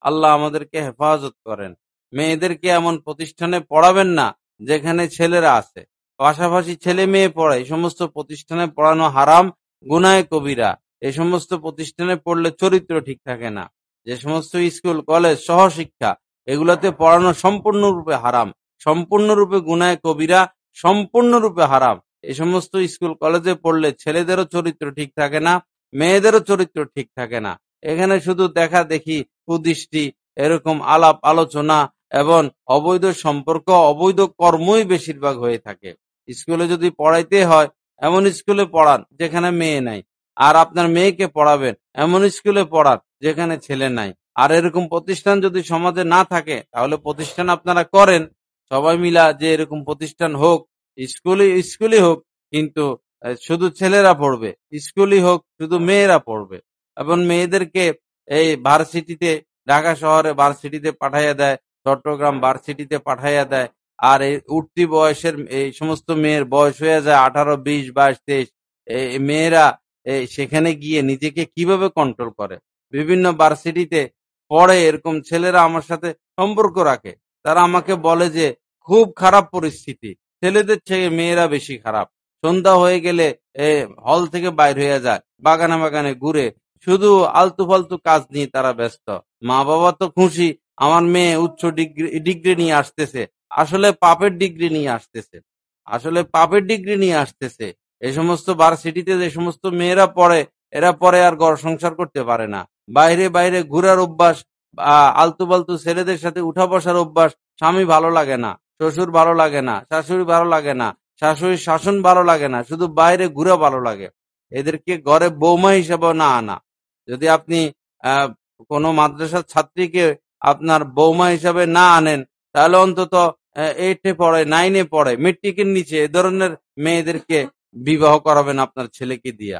আল্লাহ আমাদেরকে হেফাজত করেন। মেয়েদেরকে এমন প্রতিষ্ঠানে পড়াবেন না যেখানে ছেলেরা আছে, পাশাপাশি ছেলে মেয়ে পড়ে। এই সমস্ত প্রতিষ্ঠানে পড়ানো হারাম, গুনাহে কবিরা। এই সমস্ত প্রতিষ্ঠানে পড়লে চরিত্র ঠিক থাকে না। যে সমস্ত স্কুল কলেজ সহশিক্ষা, এগুলোতে পড়ানো সম্পূর্ণরূপে হারাম, সম্পূর্ণরূপে গুনাহে কবিরা, সম্পূর্ণরূপে হারাম। এই সমস্ত স্কুল কলেজে পড়লে ছেলেদেরও চরিত্র ঠিক থাকে না, মেয়েদেরও চরিত্র ঠিক থাকে না। এখানে শুধু দেখা দেখি, কুদৃষ্টি, এরকম আলাপ আলোচনা এবং অবৈধ সম্পর্ক, অবৈধ কর্মই বেশিরভাগ হয়ে থাকে। স্কুলে যদি পড়াইতে হয়, এমন স্কুলে পড়ান যেখানে মেয়ে নাই। আর আপনার মেয়েকে পড়াবেন, এমন স্কুলে পড়ান যেখানে ছেলে নাই। আর এরকম প্রতিষ্ঠান যদি সমাজে না থাকে, তাহলে প্রতিষ্ঠান আপনারা করেন সবাই মিলা, যে এরকম প্রতিষ্ঠান হোক, স্কুলই হোক, কিন্তু শুধু ছেলেরা পড়বে, স্কুলই হোক শুধু মেয়েরা পড়বে। এবং মেয়েদেরকে এই ভার্সিটিতে, ঢাকা শহরে ভার্সিটিতে পাঠাইয়া দেয়, চট্টগ্রাম ভার্সিটিতে পাঠাইয়া দেয়। আর এই উঠতি বয়সের এই সমস্ত মেয়ের বয়স হয়ে যায় 18, 20, 22, 23। এই মেয়েরা সেখানে গিয়ে নিজেকে কিভাবে কন্ট্রোল করে। বিভিন্ন ভার্সিটিতে পড়ে এরকম ছেলেরা আমার সাথে সম্পর্ক রাখে। তারা আমাকে বলে যে খুব খারাপ পরিস্থিতি, ছেলেদের থেকে মেয়েরা বেশি খারাপ। সন্ধ্যা হয়ে গেলে হল থেকে বাইর হয়ে যায়, বাগানে বাগানে ঘুরে, শুধু আলতু ফালতু কাজ নিয়ে তারা ব্যস্ত। মা বাবা তো খুশি, আমার মেয়ে উচ্চ ডিগ্রি নিয়ে আসতেছে। আসলে পাপের ডিগ্রি নিয়ে আসতেছে, আসলে পাপের ডিগ্রি নিয়ে আসতেছে। এই সমস্ত ভার্সিটিতে যে সমস্ত মেয়েরা পড়ে, এরা পরে আর ঘর সংসার করতে পারে না। বাইরে বাইরে ঘুরার অভ্যাস, আলতু ফালতু ছেলেদের সাথে উঠা বসার অভ্যাস। স্বামী ভালো লাগে না, শ্বশুর ভালো লাগে না, শাশুড়ি ভালো লাগে না, শাশুড়ির শাসন ভালো লাগে না, শুধু বাইরে ঘুরে ভালো লাগে। এদেরকে ঘরে বৌমা হিসেবে না আনা। যদি আপনি কোনো মাদ্রাসার ছাত্রীকে আপনার বৌমা হিসাবে না আনেন, তাহলে অন্তত 8-এ পড়ে, 9-এ পড়ে, মেট্রিকের নিচে এ ধরনের মেয়েদেরকে বিবাহ করাবেন আপনার ছেলেকে দিয়া।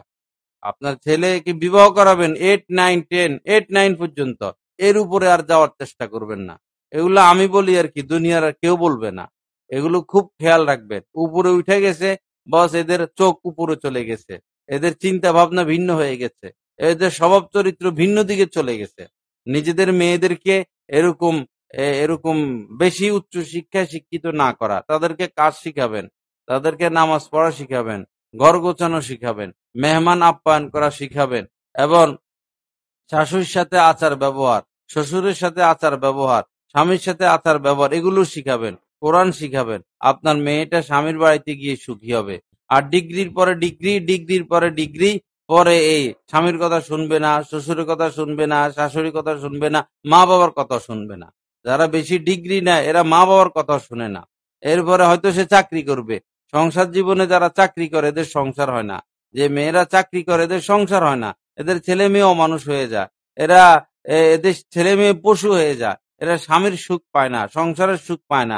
আপনার ছেলেকে বিবাহ করাবেন 8, 9, 10, 8, 9 পর্যন্ত। এর উপরে আর যাওয়ার চেষ্টা করবেন না। এগুলো আমি বলি আর কি, দুনিয়ার আর কেউ বলবে না। এগুলো খুব খেয়াল রাখবেন। উপরে উঠে গেছে, বস এদের চোখ উপরে চলে গেছে, এদের চিন্তা ভাবনা ভিন্ন হয়ে গেছে, এদের স্বভাব চরিত্র ভিন্ন দিকে চলে গেছে। নিজেদের মেয়েদেরকে এরকম এরকম বেশি উচ্চ শিক্ষায় শিক্ষিত না করা, তাদেরকে কাজ শিখাবেন, তাদেরকে নামাজ পড়া শিখাবেন, ঘর গোছানো শিখাবেন, মেহমান আপ্যায়ন করা শিখাবেন, এবং শাশুড়ির সাথে আচার ব্যবহার, শ্বশুরের সাথে আচার ব্যবহার, স্বামীর সাথে আচার ব্যবহার, এগুলো শিখাবেন, কোরআন শিখাবেন। আপনার মেয়েটা স্বামীর বাড়িতে গিয়ে সুখী হবে। আর ডিগ্রির পরে ডিগ্রি, ডিগ্রির পরে ডিগ্রি, পরে এই স্বামীর কথা শুনবে না, শ্বশুরের কথা শুনবে না, শাশুড়ির কথা শুনবে না, মা বাবার কথা শুনবে না। যারা বেশি ডিগ্রি নেয় এরা মা বাবার কথা শুনে না। এরপরে হয়তো সে চাকরি করবে। সংসার জীবনে যারা চাকরি করে এদের সংসার হয় না। যে মেয়েরা চাকরি করে এদের সংসার হয় না। এদের ছেলে মেয়ে অমানুষ হয়ে যায়। এরা এদের ছেলে মেয়ে পশু হয়ে যায়। এরা স্বামীর সুখ পায় না, সংসারের সুখ পায় না,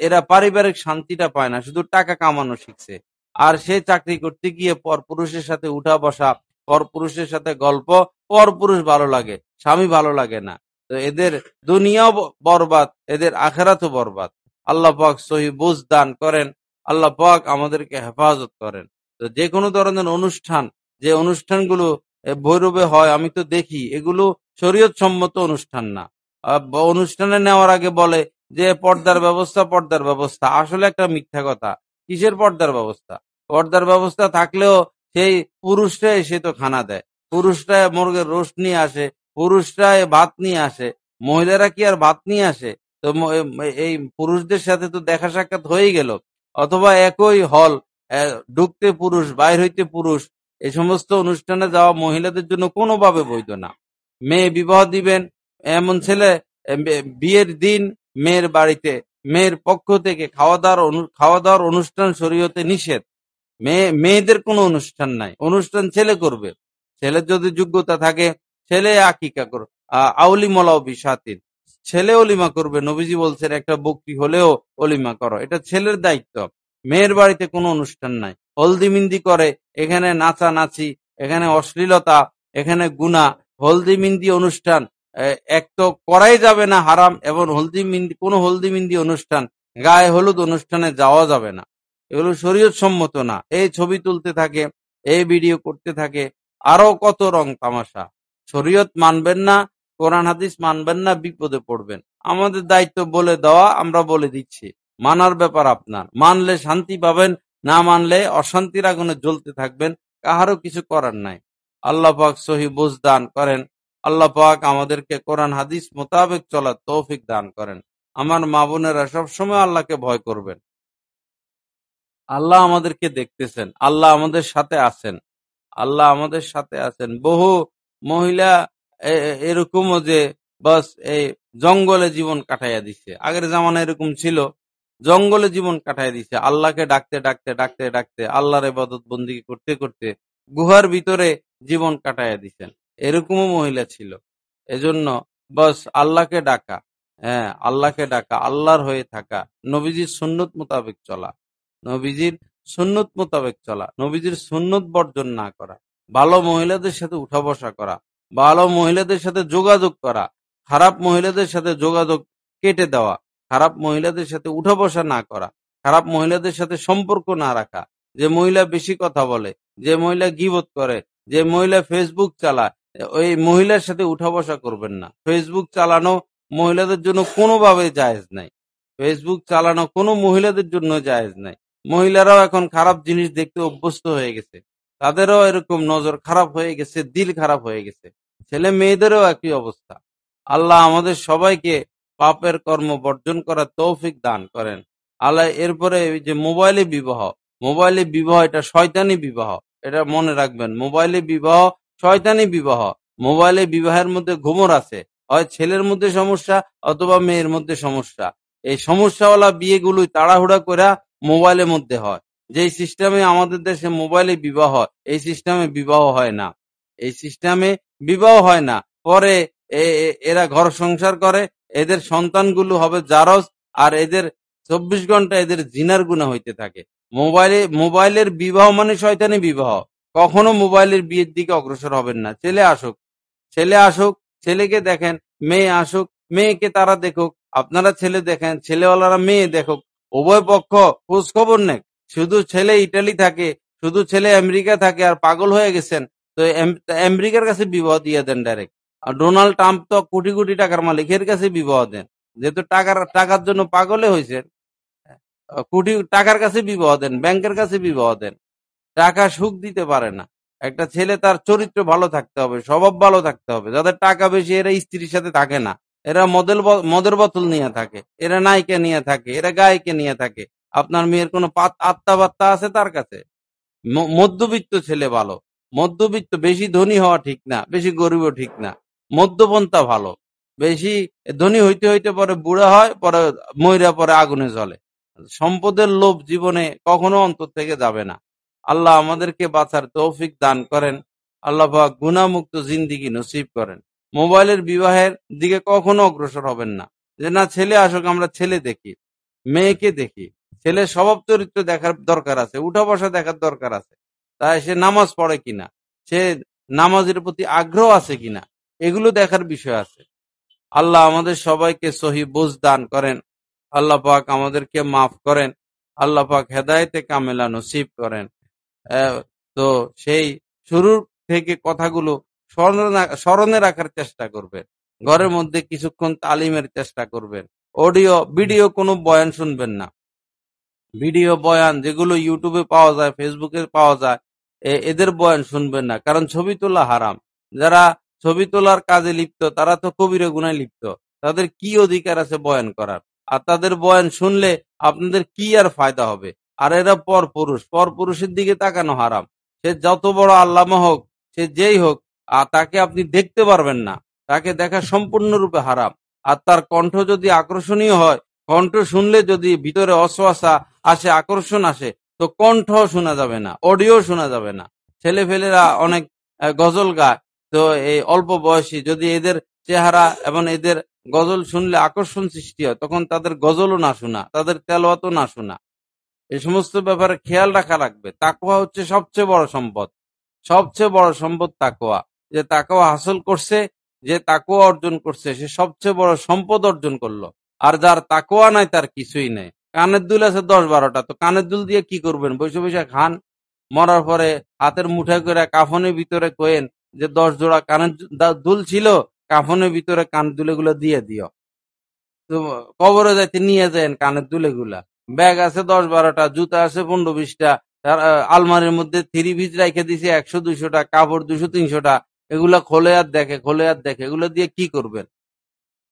এরা পারিবারিক শান্তিটা পায় না, শুধু টাকা কামানো শিখছে। আর সে চাকরি করতে গিয়ে পরপুরুষের সাথে উঠা বসা, পরপুরুষের সাথে গল্প, পরপুরুষ ভালো লাগে, স্বামী ভালো লাগে না। তো এদের দুনিয়াও বরবাদ, এদের আখেরাতও বরবাদ। আল্লাহ পাক সহি বুঝ দান করেন, আল্লাহ পাক আমাদেরকে হেফাজত করেন। তো যে কোনো ধরনের অনুষ্ঠান, যে অনুষ্ঠানগুলো ভৈরবে হয় আমি তো দেখি, এগুলো শরীয়ত সম্মত অনুষ্ঠান না। অনুষ্ঠানে নেওয়ার আগে বলে যে পর্দার ব্যবস্থা, পর্দার ব্যবস্থা। আসলে একটা মিথ্যা কথা। কিসের পর্দার ব্যবস্থা? পর্দার ব্যবস্থা থাকলেও সেই পুরুষরা এসে তো খানা দেয়, পুরুষরা মুরগের রোস্ট নিয়ে আসে, পুরুষরা ভাত নিয়ে আসে। মহিলারা কি আর ভাত নিয়ে আসে? তো এই পুরুষদের সাথে তো দেখা সাক্ষাৎ হয়ে গেল। অথবা একই হল, ঢুকতে পুরুষ, বাইর হইতে পুরুষ। এই সমস্ত অনুষ্ঠানে যাওয়া মহিলাদের জন্য কোনোভাবে বৈধ না। মেয়ে বিবাহ দিবেন, এমন ছেলে বিয়ের দিন মেয়ের বাড়িতে মেয়ের পক্ষ থেকে খাওয়া দাওয়ার অনুষ্ঠান শরীয়তে নিষেধ। মেয়েদের কোনো অনুষ্ঠান নাই, অনুষ্ঠান ছেলে করবে। ছেলের যদি যোগ্যতা থাকে ছেলে আকিকা করবে, আউলিমলাও বিশাতিন, ছেলে অলিমা করবে। নবীজি বলছেন একটা বকরি হলেও অলিমা করো, এটা ছেলের দায়িত্ব। মেয়ের বাড়িতে কোনো অনুষ্ঠান নাই। হলদি মিন্দি করে, এখানে নাচানাচি, এখানে অশ্লীলতা, এখানে গুনাহ। হলদি মিন্দি অনুষ্ঠান এক তো করাই যাবে না, হারাম। এবং কোনো হলদি মিন্দি অনুষ্ঠান, গায়ে হলুদ অনুষ্ঠানে যাওয়া যাবে না। এগুলো শরীয়ত সম্মত না। এই ছবি তুলতে থাকে, এই ভিডিও করতে থাকে, আরো কত রং তামাশা। শরীয়ত মানবেন না, কোরআন হাদিস মানবেন না, বিপদে পড়বেন। আমাদের দায়িত্ব বলে দেওয়া, আমরা বলে দিচ্ছি, মানার ব্যাপার আপনার। মানলে শান্তি পাবেন, না মানলে অশান্তির আগুনে জ্বলতে থাকবেন, কাহারও কিছু করার নাই। আল্লাহ পাক সহি বুঝ দান করেন। আল্লাহ পাক আমাদেরকে কোরআন হাদিস মোতাবেক চলার তৌফিক দান করেন। আমার মা বোনেরা সবসময় আল্লাহকে ভয় করবেন। আল্লাহ আমাদেরকে দেখতেছেন, আল্লাহ আমাদের সাথে আছেন, আল্লাহ আমাদের সাথে আছেন। বহু মহিলা এরকমও যে বাস এই জঙ্গলে জীবন কাটাইয়া দিছে। আগের জামানা এরকম ছিল, জঙ্গলে জীবন কাটাইয়া দিছে, আল্লাহকে ডাকতে ডাকতে ডাকতে ডাকতে, আল্লাহর ইবাদত বন্দেগী করতে করতে গুহার ভিতরে জীবন কাটাইয়া দিছেন। এরকমও মহিলা ছিল। এজন্য বাস আল্লাহকে ডাকা, হ্যাঁ আল্লাহকে ডাকা, আল্লাহর হয়ে থাকা, নবীজির সুন্নত মোতাবেক চলা, নবীজির সুন্নত মোতাবেক চলা, নবীজির সুন্নত বর্জন না করা, ভালো মহিলাদের সাথে উঠা বসা করা, ভালো মহিলাদের সাথে যোগাযোগ করা, খারাপ মহিলাদের সাথে যোগাযোগ কেটে দেওয়া, খারাপ মহিলাদের সাথে উঠা বসা না করা, খারাপ মহিলাদের সাথে সম্পর্ক না রাখা। যে মহিলা বেশি কথা বলে, যে মহিলা গীবত করে, যে মহিলা ফেসবুক চালায়, ওই মহিলার সাথে উঠা বসা করবেন না। ফেসবুক চালানো মহিলাদের জন্য কোনোভাবে জায়েজ নাই। ফেসবুক চালানো কোনো মহিলাদের জন্য জায়েজ নাই। মহিলারাও এখন খারাপ জিনিস দেখতে অভ্যস্ত হয়ে গেছে, তাদেরও এরকম নজর খারাপ হয়ে গেছে, দিল খারাপ হয়ে গেছে। ছেলে মেয়েদেরও একই অবস্থা। আল্লাহ আমাদের সবাইকে পাপের কর্ম বর্জন করার তৌফিক দান করেন। আল্লাহ এরপরে যে মোবাইলে বিবাহ, মোবাইলে বিবাহ এটা শয়তানি বিবাহ, এটা মনে রাখবেন। মোবাইলে বিবাহ শয়তানি বিবাহ। মোবাইলে বিবাহের মধ্যে ঘুমর আছে, হয় ছেলের মধ্যে সমস্যা অথবা মেয়ের মধ্যে সমস্যা। এই সমস্যাওয়ালা বিয়েগুলোই তাড়াহুড়া করে মোবাইলের মধ্যে হয়। যেই সিস্টেমে আমাদের দেশে মোবাইলে বিবাহ, এই সিস্টেমে বিবাহ হয় না, এই সিস্টেমে বিবাহ হয় না। পরে এরা ঘর সংসার করে, এদের সন্তানগুলো হবে জারজ, আর এদের 24 ঘন্টা এদের জিনার গুনাহ হইতে থাকে। মোবাইলের বিবাহ মানে শয়তানি বিবাহ। কখনো মোবাইলের বিয়ের দিকে অগ্রসর হবেন না। ছেলে আসুক, ছেলে আসুক, ছেলেকে দেখেন, মেয়ে আসুক, মেয়েকে তারা দেখুক, আপনারা ছেলে দেখেন, ছেলেওয়ালারা মেয়ে দেখুক, উভয় পক্ষ খোঁজ খবর নেক। শুধু ছেলে ইটালি থাকে, শুধু ছেলে আমেরিকা থাকে আর পাগল হয়ে গেছেন, তো আমেরিকার কাছে বিবাহ দিয়ে দেন ডাইরেক্ট। আর ডোনাল্ড ট্রাম্প তো কোটি কোটি টাকার মালিক, এর কাছে বিবাহ দেন। যেহেতু টাকার জন্য পাগলে হয়েছে, কোটি টাকার কাছে বিবাহ দেন, ব্যাংকের কাছে বিবাহ দেন। টাকা সুখ দিতে পারে না। একটা ছেলে তার চরিত্র ভালো থাকতে হবে, স্বভাব ভালো থাকতে হবে। যাদের টাকা বেশি এরা স্ত্রীর সাথে থাকে না, এরা মদের বোতল নিয়ে থাকে, এরা নায়িকা নিয়ে থাকে, এরা গায়িকা নিয়ে থাকে। আপনার মেয়ের কোনো আত্মা বাত্তা আছে তার কাছে? মধ্যবিত্ত ছেলে ভালো, মধ্যবিত্ত, বেশি ধনী হওয়া ঠিক না, বেশি গরিবও ঠিক না, মধ্যপন্থা ভালো। বেশি ধনী হইতে হইতে পরে বুড়া হয়, পরে ময়রা পরে আগুনে জ্বলে। সম্পদের লোভ জীবনে কখনো অন্তর থেকে যাবে না। আল্লাহ আমাদেরকে বাঁচার তৌফিক দান করেন। আল্লাহ পাক গুনাহমুক্ত জিন্দিগি নসিব করেন। মোবাইলের বিবাহের দিকে কখনো অগ্রসর হবেন না। যে না ছেলে আসুক, আমরা ছেলে দেখি, মেয়েকে দেখি, ছেলে স্বভাব চরিত্র দেখার দরকার আছে, উঠা বসা দেখার দরকার আছে, তাই সে নামাজ পড়ে কিনা, সে নামাজের প্রতি আগ্রহ আছে কিনা, এগুলো দেখার বিষয় আছে। আল্লাহ আমাদের সবাইকে সহি বুঝ দান করেন। আল্লাহ পাক আমাদেরকে মাফ করেন। আল্লাহ পাক হেদায়েতে কামেলা নসিব করেন। তো সেই শুরুর থেকে কথাগুলো স্মরণে রাখার চেষ্টা করবেন। ঘরের মধ্যে কিছুক্ষণ তালিমের চেষ্টা করবেন। অডিও ভিডিও কোনো বয়ান শুনবেন না। ভিডিও বয়ান যেগুলো ইউটিউবে পাওয়া যায়, ফেসবুকে পাওয়া যায়, এদের বয়ান শুনবেন না, কারণ ছবি তোলা হারাম। যারা ছবি তোলার কাজে লিপ্ত তারা তো কবিরা গুনায় লিপ্ত। তাদের কি অধিকার আছে বয়ান করার? আর তাদের বয়ান শুনলে আপনাদের কি আর ফায়দা হবে? আর এরা পরপুরুষের দিকে তাকানো হারাম। সে যত বড় আল্লামা হোক, সে যেই হোক, আর তাকে আপনি দেখতে পারবেন না, তাকে দেখা সম্পূর্ণরূপে হারাম। আর তার কণ্ঠ যদি আকর্ষণীয় হয়, কণ্ঠ শুনলে যদি ভিতরে অশ্বাসা আসে, আকর্ষণ আসে, তো কণ্ঠ শোনা যাবে না, অডিও শোনা যাবে না। ছেলেফেলেরা অনেক গজল গায়, তো এই অল্প বয়সী যদি এদের চেহারা এবং এদের গজল শুনলে আকর্ষণ সৃষ্টি হয়, তখন তাদের গজলও না শোনা, তাদের তেলাওয়াতও না শোনা। এই সমস্ত ব্যাপারে খেয়াল রাখা লাগবে। তাকওয়া হচ্ছে সবচেয়ে বড় সম্পদ, সবচেয়ে বড় সম্পদ তাকওয়া। যে তাকওয়া হাসিল করছে, যে তাকওয়া অর্জন করছে, সে সবচেয়ে বড় সম্পদ অর্জন করলো। আর যার তাকওয়া নাই তার কিছুই নেই। কানের দুল আছে 10-12টা, তো কানের দুল দিয়ে কি করবেন? বসে বসে খান, মরার পরে হাতের মুঠে করে কাফনের ভিতরে কোয়েন যে 10 জোড়া কানের দুল ছিল, কাফনের ভিতরে কান দুলেগুলো দিয়ে দিও। তো কবরে যাইতে নিয়ে যান কানের দুলেগুলা। ব্যাগ আছে 10-12টা, জুতা আছে 15-20টা, আলমারির মধ্যে থ্রি পিস রেখে দিছে 100-200টা, কাপড় 200-300টা। এগুলা খোলে আর দেখে, খোলে আর দেখে। এগুলা দিয়ে কি করবেন?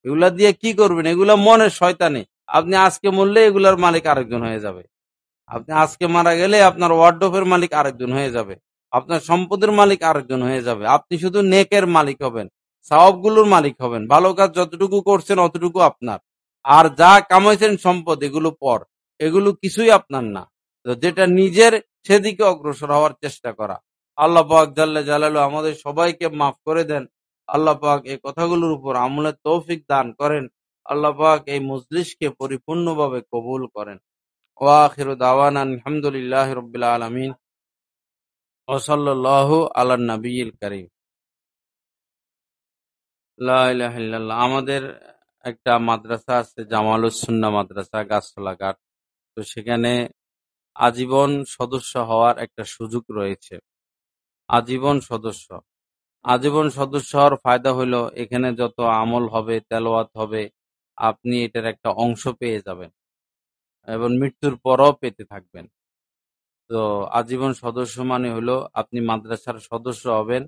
এগুলা দিয়ে কি করবেন? এগুলা মনের শয়তানি। আপনি আজকে মরলে এগুলার মালিক আরেকজন হয়ে যাবে। আপনি আজকে মারা গেলে আপনার ওয়ার্ডরোবের মালিক আরেকজন হয়ে যাবে, আপনার সম্পদের মালিক আরেকজন হয়ে যাবে। আপনি শুধু নেকের মালিক হবেন, সওয়াবগুলোর মালিক হবেন। ভালো কাজ যতটুকু করছেন অতটুকু আপনার, আর যা কামাইছেন সম্পদ এগুলো পর, এগুলো কিছুই আপনার না। তো যেটা নিজের, সেদিকে অগ্রসর হওয়ার চেষ্টা করা। আল্লাহ পাক জাল্লে জালালু আমাদের সবাইকে মাফ করে দেন। আল্লাহ পাক এই কথাগুলোর উপর আমলের তৌফিক দান করেন। আল্লাহ পাক এই মজলিসকে পরিপূর্ণভাবে কবুল করেন। ওয়াখিরু দাওয়ানা আলহামদুলিল্লাহি রাব্বিল আলামিন ওয়া সাল্লাল্লাহু আলা নবিয়িল কারীম। লা ইলাহা ইল্লাল্লাহ। আমাদের একটা মাদ্রাসা আছে, জামালুস সুন্নাহ মাদ্রাসা, গাছতলা ঘাট। তো সেখানে আজীবন সদস্য হওয়ার একটা সুযোগ রয়েছে। আজীবন সদস্য, আজীবন সদস্য হওয়ার ফায়দা হলো এখানে যত আমল হবে, তেলাওয়াত হবে, আপনি এটার একটা অংশ পেয়ে যাবেন এবং মৃত্যুর পরও পেতে থাকবেন। তো আজীবন সদস্য মানে হলো আপনি মাদ্রাসার সদস্য হবেন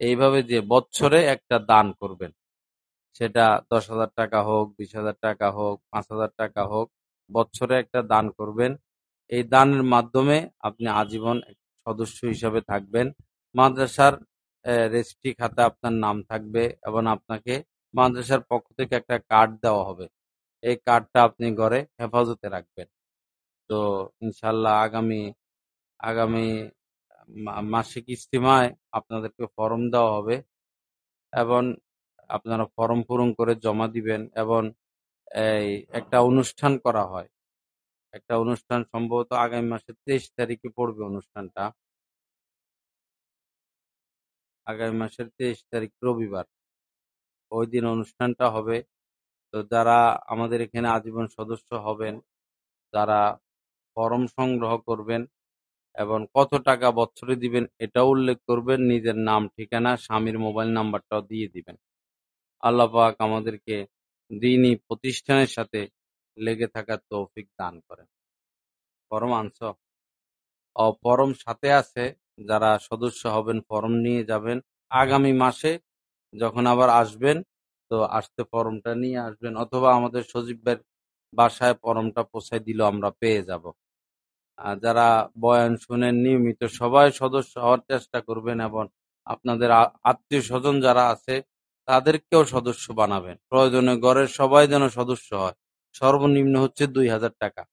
এইভাবে যে বছরে একটা দান করবেন। সেটা 10,000 টাকা হোক, 20,000 টাকা হোক, 5,000 টাকা হোক, বছরে একটা দান করবেন। এই দানের মাধ্যমে আপনি আজীবন সদস্য হিসাবে থাকবেন। মাদ্রাসার রেজিস্ট্রি খাতে আপনার নাম থাকবে এবং আপনাকে মাদ্রাসার পক্ষ থেকে একটা কার্ড দেওয়া হবে। এই কার্ডটা আপনি ঘরে হেফাজতে রাখবেন। তো ইনশাল্লাহ আগামী আগামী মাসিক ইজতিমায় আপনাদেরকে ফরম দেওয়া হবে এবং আপনারা ফরম পূরণ করে জমা দিবেন এবং এই একটা অনুষ্ঠান করা হয়। একটা অনুষ্ঠান সম্ভবত আগামী মাসের 23 তারিখে পড়বে অনুষ্ঠানটা। আগামী মাসের 23 তারিখ রবিবার। ওই দিন অনুষ্ঠানটা হবে। তো যারা আমাদের এখানে আজীবন সদস্য হবেন, যারা ফরম সংগ্রহ করবেন এবং কত টাকা বছরে দিবেন এটাও উল্লেখ করবেন, নিজের নাম, ঠিকানা, স্বামীর মোবাইল নাম্বারটাও দিয়ে দিবেন। আল্লাহ পাক আমাদেরকে দ্বীনী প্রতিষ্ঠানের সাথে লেগে থাকার তৌফিক দান করেন। ফরম আনছো? ফরম সাথে আছে। যারা সদস্য হবেন ফরম নিয়ে যাবেন। আগামী মাসে যখন আবার আসবেন, তো আসতে ফরমটা নিয়ে আসবেন, অথবা আমাদের সজীব ভাইয়ের বাসায় ফরমটা পৌঁছায় দিলেও আমরা পেয়ে যাব। যারা বয়ান শুনেন নিয়মিত সবাই সদস্য হওয়ার চেষ্টা করবেন এবং আপনাদের আত্মীয় স্বজন যারা আছে তাদেরকেও সদস্য বানাবেন। প্রয়োজনে ঘরের সবাই যেন সদস্য হয়। সর্বনিম্ন হচ্ছে 2,000 টাকা।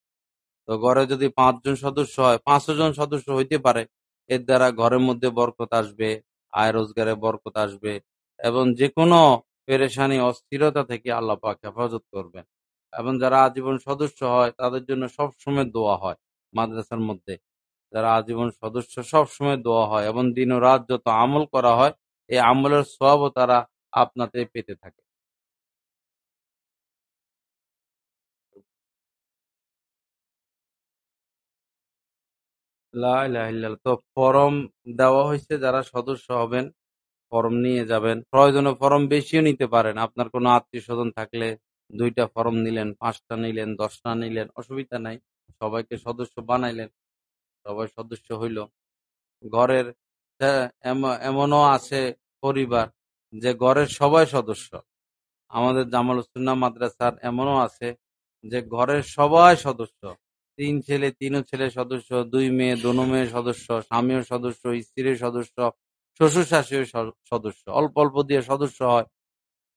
তো ঘরে যদি 5 জন সদস্য হয়, 500 জন সদস্য হইতে পারে। এর দ্বারা ঘরের মধ্যে বরকত আসবে, আয় রোজগারে বরকত আসবে এবং যে কোনো পেরেশানি, অস্থিরতা থেকে আল্লাহ পাক হেফাজত করবেন। এবং যারা আজীবন সদস্য হয় তাদের জন্য সবসময় দোয়া হয় মাদ্রাসার মধ্যে। যারা আজীবন সদস্য সবসময় দোয়া হয় এবং দিন ও রাত যত আমল করা হয় এই আমলের সওয়াবও তারা আপনাতে পেতে থাকে। লা ইলাহা ইল্লাল্লাহ। তো ফরম দেওয়া হয়েছে, যারা সদস্য হবেন ফরম নিয়ে যাবেন। প্রয়োজনে ফরম বেশিও নিতে পারেন। আপনার কোনো আত্মীয় স্বজন থাকলে 2টা ফরম নিলেন, 5টা নিলেন, 10টা নিলেন, অসুবিধা নাই। সবাইকে সদস্য বানাইলেন, সবাই সদস্য হইল। ঘরের এমনও আছে পরিবার যে ঘরের সবাই সদস্য। আমাদের জামাল সুন্নাহ মাদ্রাসার এমনও আছে যে ঘরের সবাই সদস্য। 3 ছেলে, 3ও ছেলে সদস্য, 2 মেয়ে, দোনো মেয়ে সদস্য, স্বামীও সদস্য, স্ত্রীর সদস্য, শ্বশুর শাশুড়ির সদস্য। অল্প অল্প দিয়ে সদস্য হয়।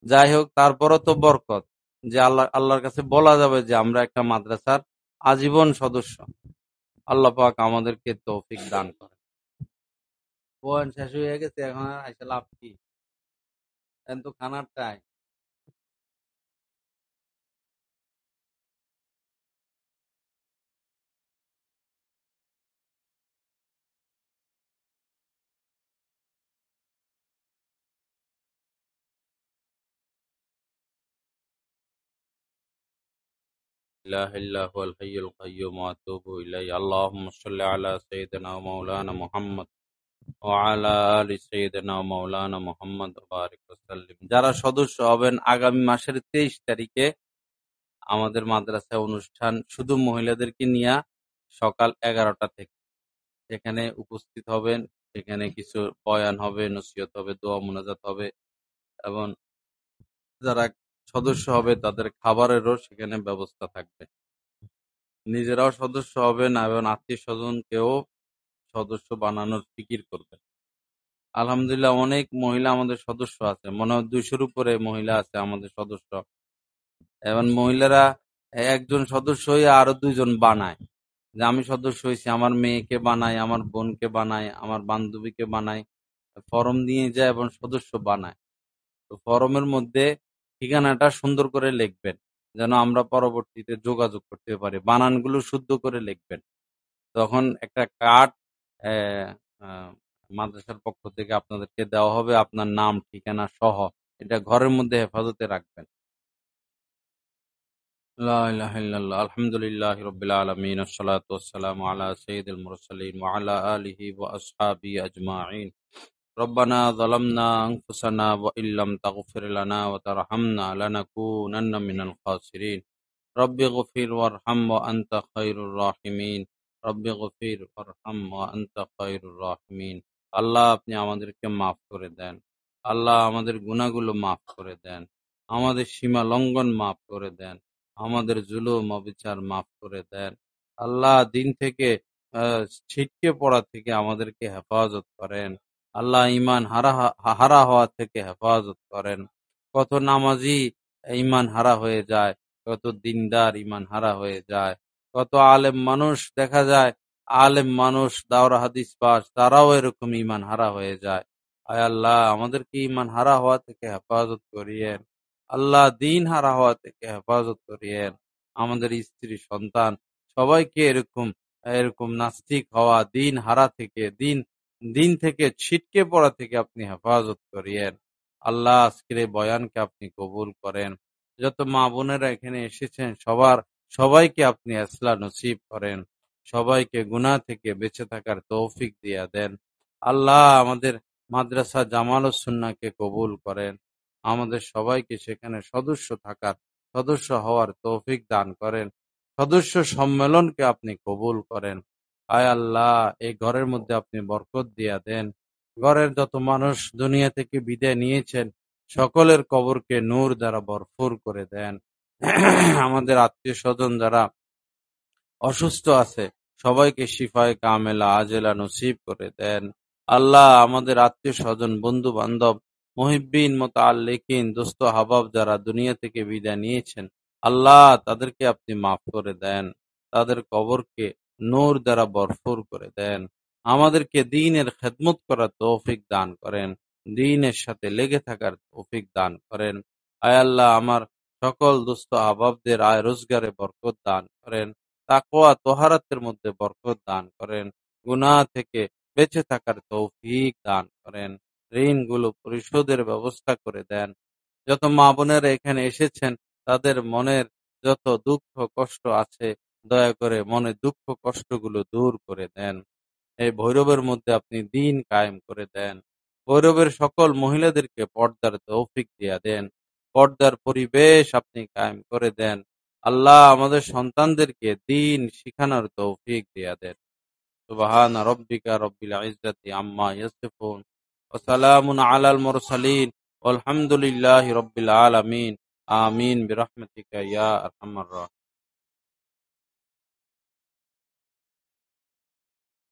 যাই হোক, তারপরও তো বরকত যে আল্লাহর কাছে বলা যাবে যে আমরা একটা মাদ্রাসার আজীবন সদস্য। আল্লাহ পাক আমাদেরকে তৌফিক দান করে। বয়ান শেষ হয়ে গেছে, এখন আর আইসা লাভ কি? এখন তো খানার টাইম। لا إله إلا هو الحي القيوم وأتوب إليه اللهم صل على سيدنا ومولانا محمد ওয়ালা আলি সাইয়্যিদিনা মাওলানা মুহাম্মদ ওয়া বারিক ওয়াসাল্লিম। যারা সদস্য হবেন আগামী মাসের 23 তারিখে আমাদের মাদ্রাসায় অনুষ্ঠান শুধু মহিলাদেরকে নিয়ে সকাল 11টা থেকে সেখানে উপস্থিত হবেন। সেখানে কিছু বয়ান হবে, নসিহত হবে, দোয়া মোনাজাত হবে এবং যারা সদস্য হবে তাদের খাবারেরও সেখানে ব্যবস্থা থাকবে। নিজেরাও সদস্য হবেন এবং আত্মীয় স্বজনকেও সদস্য বানানোর ফিকির করবেন। আলহামদুলিল্লাহ অনেক মহিলা আমাদের সদস্য আছে, মনে হয় 200-র উপরে মহিলা আছে আমাদের সদস্য। এবং মহিলারা একজন সদস্য হয়ে আরো 2জন বানায়, যে আমি সদস্য হয়েছি, আমার মেয়েকে বানায়, আমার বোনকে বানায়, আমার বান্ধবীকে বানায়, ফরম দিয়ে যায় এবং সদস্য বানায়। তো ফরমের মধ্যে ঠিকানাটা সুন্দর করে লিখবেন যেন আমরা পরবর্তীতে যোগাযোগ করতে পারি। বানানগুলো শুদ্ধ করে লিখবেন। তখন একটা কার্ড মাদ্রাসার পক্ষ থেকে আপনাদেরকে দেওয়া হবে, আপনার নাম ঠিকানা সহ। এটা ঘরের মধ্যে হেফাজতে রাখবেন। লা ইলাহা ইল্লাল্লাহ, আলহামদুলিল্লাহি রাব্বিল আলামিন, আসসালাতু ওয়াসসালামু আলা সাইয়্যিদিল মুরসালিন ওয়া আলা আলিহি ওয়া আসহাবিহি আজমাইন। রব্বানা যালামনা আনফুসানা ওয়া ইল্লাম তাগফির লানা ওয়া তারহামনা লানাকুনান্না মিনাল খাসিরিন। রব্বিগফির ওয়ারহাম ওয়া আনতা খায়রুর রাহিমিন। রব্বিগফির ওয়ারহাম ওয়া আনতা খায়রুর রাহিমিন। আল্লাহ আপনি আমাদেরকে মাফ করে দেন। আল্লাহ আমাদের গুনাহগুলো মাফ করে দেন। আমাদের সীমা লঙ্ঘন মাফ করে দেন। আমাদের জুলুম অবিচার মাফ করে দেন। আল্লাহ দিন থেকে ছিটকে পড়া থেকে আমাদেরকে হেফাজত করেন। আল্লাহ ঈমান হারা হওয়া থেকে হেফাজত করেন। কত নামাজি ঈমান হারা হয়ে যায়, কত দিনদার ঈমান হারা হয়ে যায়, কত আলেম মানুষ দেখা যায়, আলেম মানুষ দাওরা হাদিস পাস তারাও এরকম ঈমান হারা হয়ে যায়। আয় আল্লাহ আমাদেরকে ঈমান হারা হওয়া থেকে হেফাজত করিয়েন। আল্লাহ দিন হারা হওয়া থেকে হেফাজত করিয়েন। আমাদের স্ত্রী সন্তান সবাইকে এরকম এরকম নাস্তিক হওয়া, দিন হারা থেকে, দিন দিন থেকে ছিটকে পড়া থেকে আপনি হেফাজত করিয়েন। আল্লাহ আজকের এই বয়ানকে আপনি কবুল করেন। যত মা বোনেরা এখানে এসেছেন সবাইকে আপনি ইসলাহ নসিব করেন। সবাইকে গুনাহ থেকে বেঁচে থাকার তৌফিক দিয়া দেন। আল্লাহ আমাদের মাদ্রাসা জামালুস সুন্নাহকে কবুল করেন। আমাদের সবাইকে সেখানে সদস্য হওয়ার তৌফিক দান করেন। সদস্য সম্মেলনকে আপনি কবুল করেন। আয় আল্লাহ এই ঘরের মধ্যে আপনি বরকত দিয়া দেন। ঘরের যত মানুষ দুনিয়া থেকে বিদায় নিয়েছেন সকলের কবরকে নূর দ্বারা ভরপুর করে দেন। আমাদের আত্মীয় স্বজন যারা অসুস্থ আছে সবাইকে শিফায়ে কামেলা আজেলা নসিব করে দেন। আল্লাহ আমাদের আত্মীয় স্বজন, বন্ধু বান্ধব, মুহিব্বিন, মুতাআল্লিকিন, দোস্ত হাবাব যারা দুনিয়া থেকে বিদায় নিয়েছেন আল্লাহ তাদেরকে আপনি মাফ করে দেন। তাদের কবরকে নূর দ্বারা ভরপুর করে দেন। আমাদেরকে দ্বীনের খেদমত করার তৌফিক দান করেন। দ্বীনের সাথে লেগে থাকার তৌফিক দান করেন। আয় আল্লাহ আমার সকল দোস্ত আহবাবদের আয় রোজগারে বরকত দান করেন। তাকওয়া তহারাতের মধ্যে বরকত দান করেন। গুনাহ থেকে বেঁচে থাকার তৌফিক দান করেন। ঋণগুলো পরিশোধের ব্যবস্থা করে দেন। যত মা বোনেরা এখানে এসেছেন তাদের মনের যত দুঃখ কষ্ট আছে দয়া করে মনের দুঃখ কষ্টগুলো দূর করে দেন। এই ভৈরবের মধ্যে আপনি দ্বীন কায়েম করে দেন। ভৈরবের সকল মহিলাদেরকে পর্দার তৌফিক দিয়া দেন। পর্দার পরিবেশ আপনি কায়েম করে দেন। আল্লাহ আমাদের সন্তানদেরকে দ্বীন শিখানোর তৌফিক দিয়া দেন। সুবহান রাব্বিকা রাব্বিল ইজ্জাতি আম্মা ইয়াসিফুন ওয়া সালামুন আলাল মুরসালিন ওয়ালহামদুলিল্লাহি রাব্বিল আলামিন। আমিন বিরহমাতিকা ইয়া আরহামার রাহিমিন।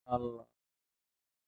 আল্লাহ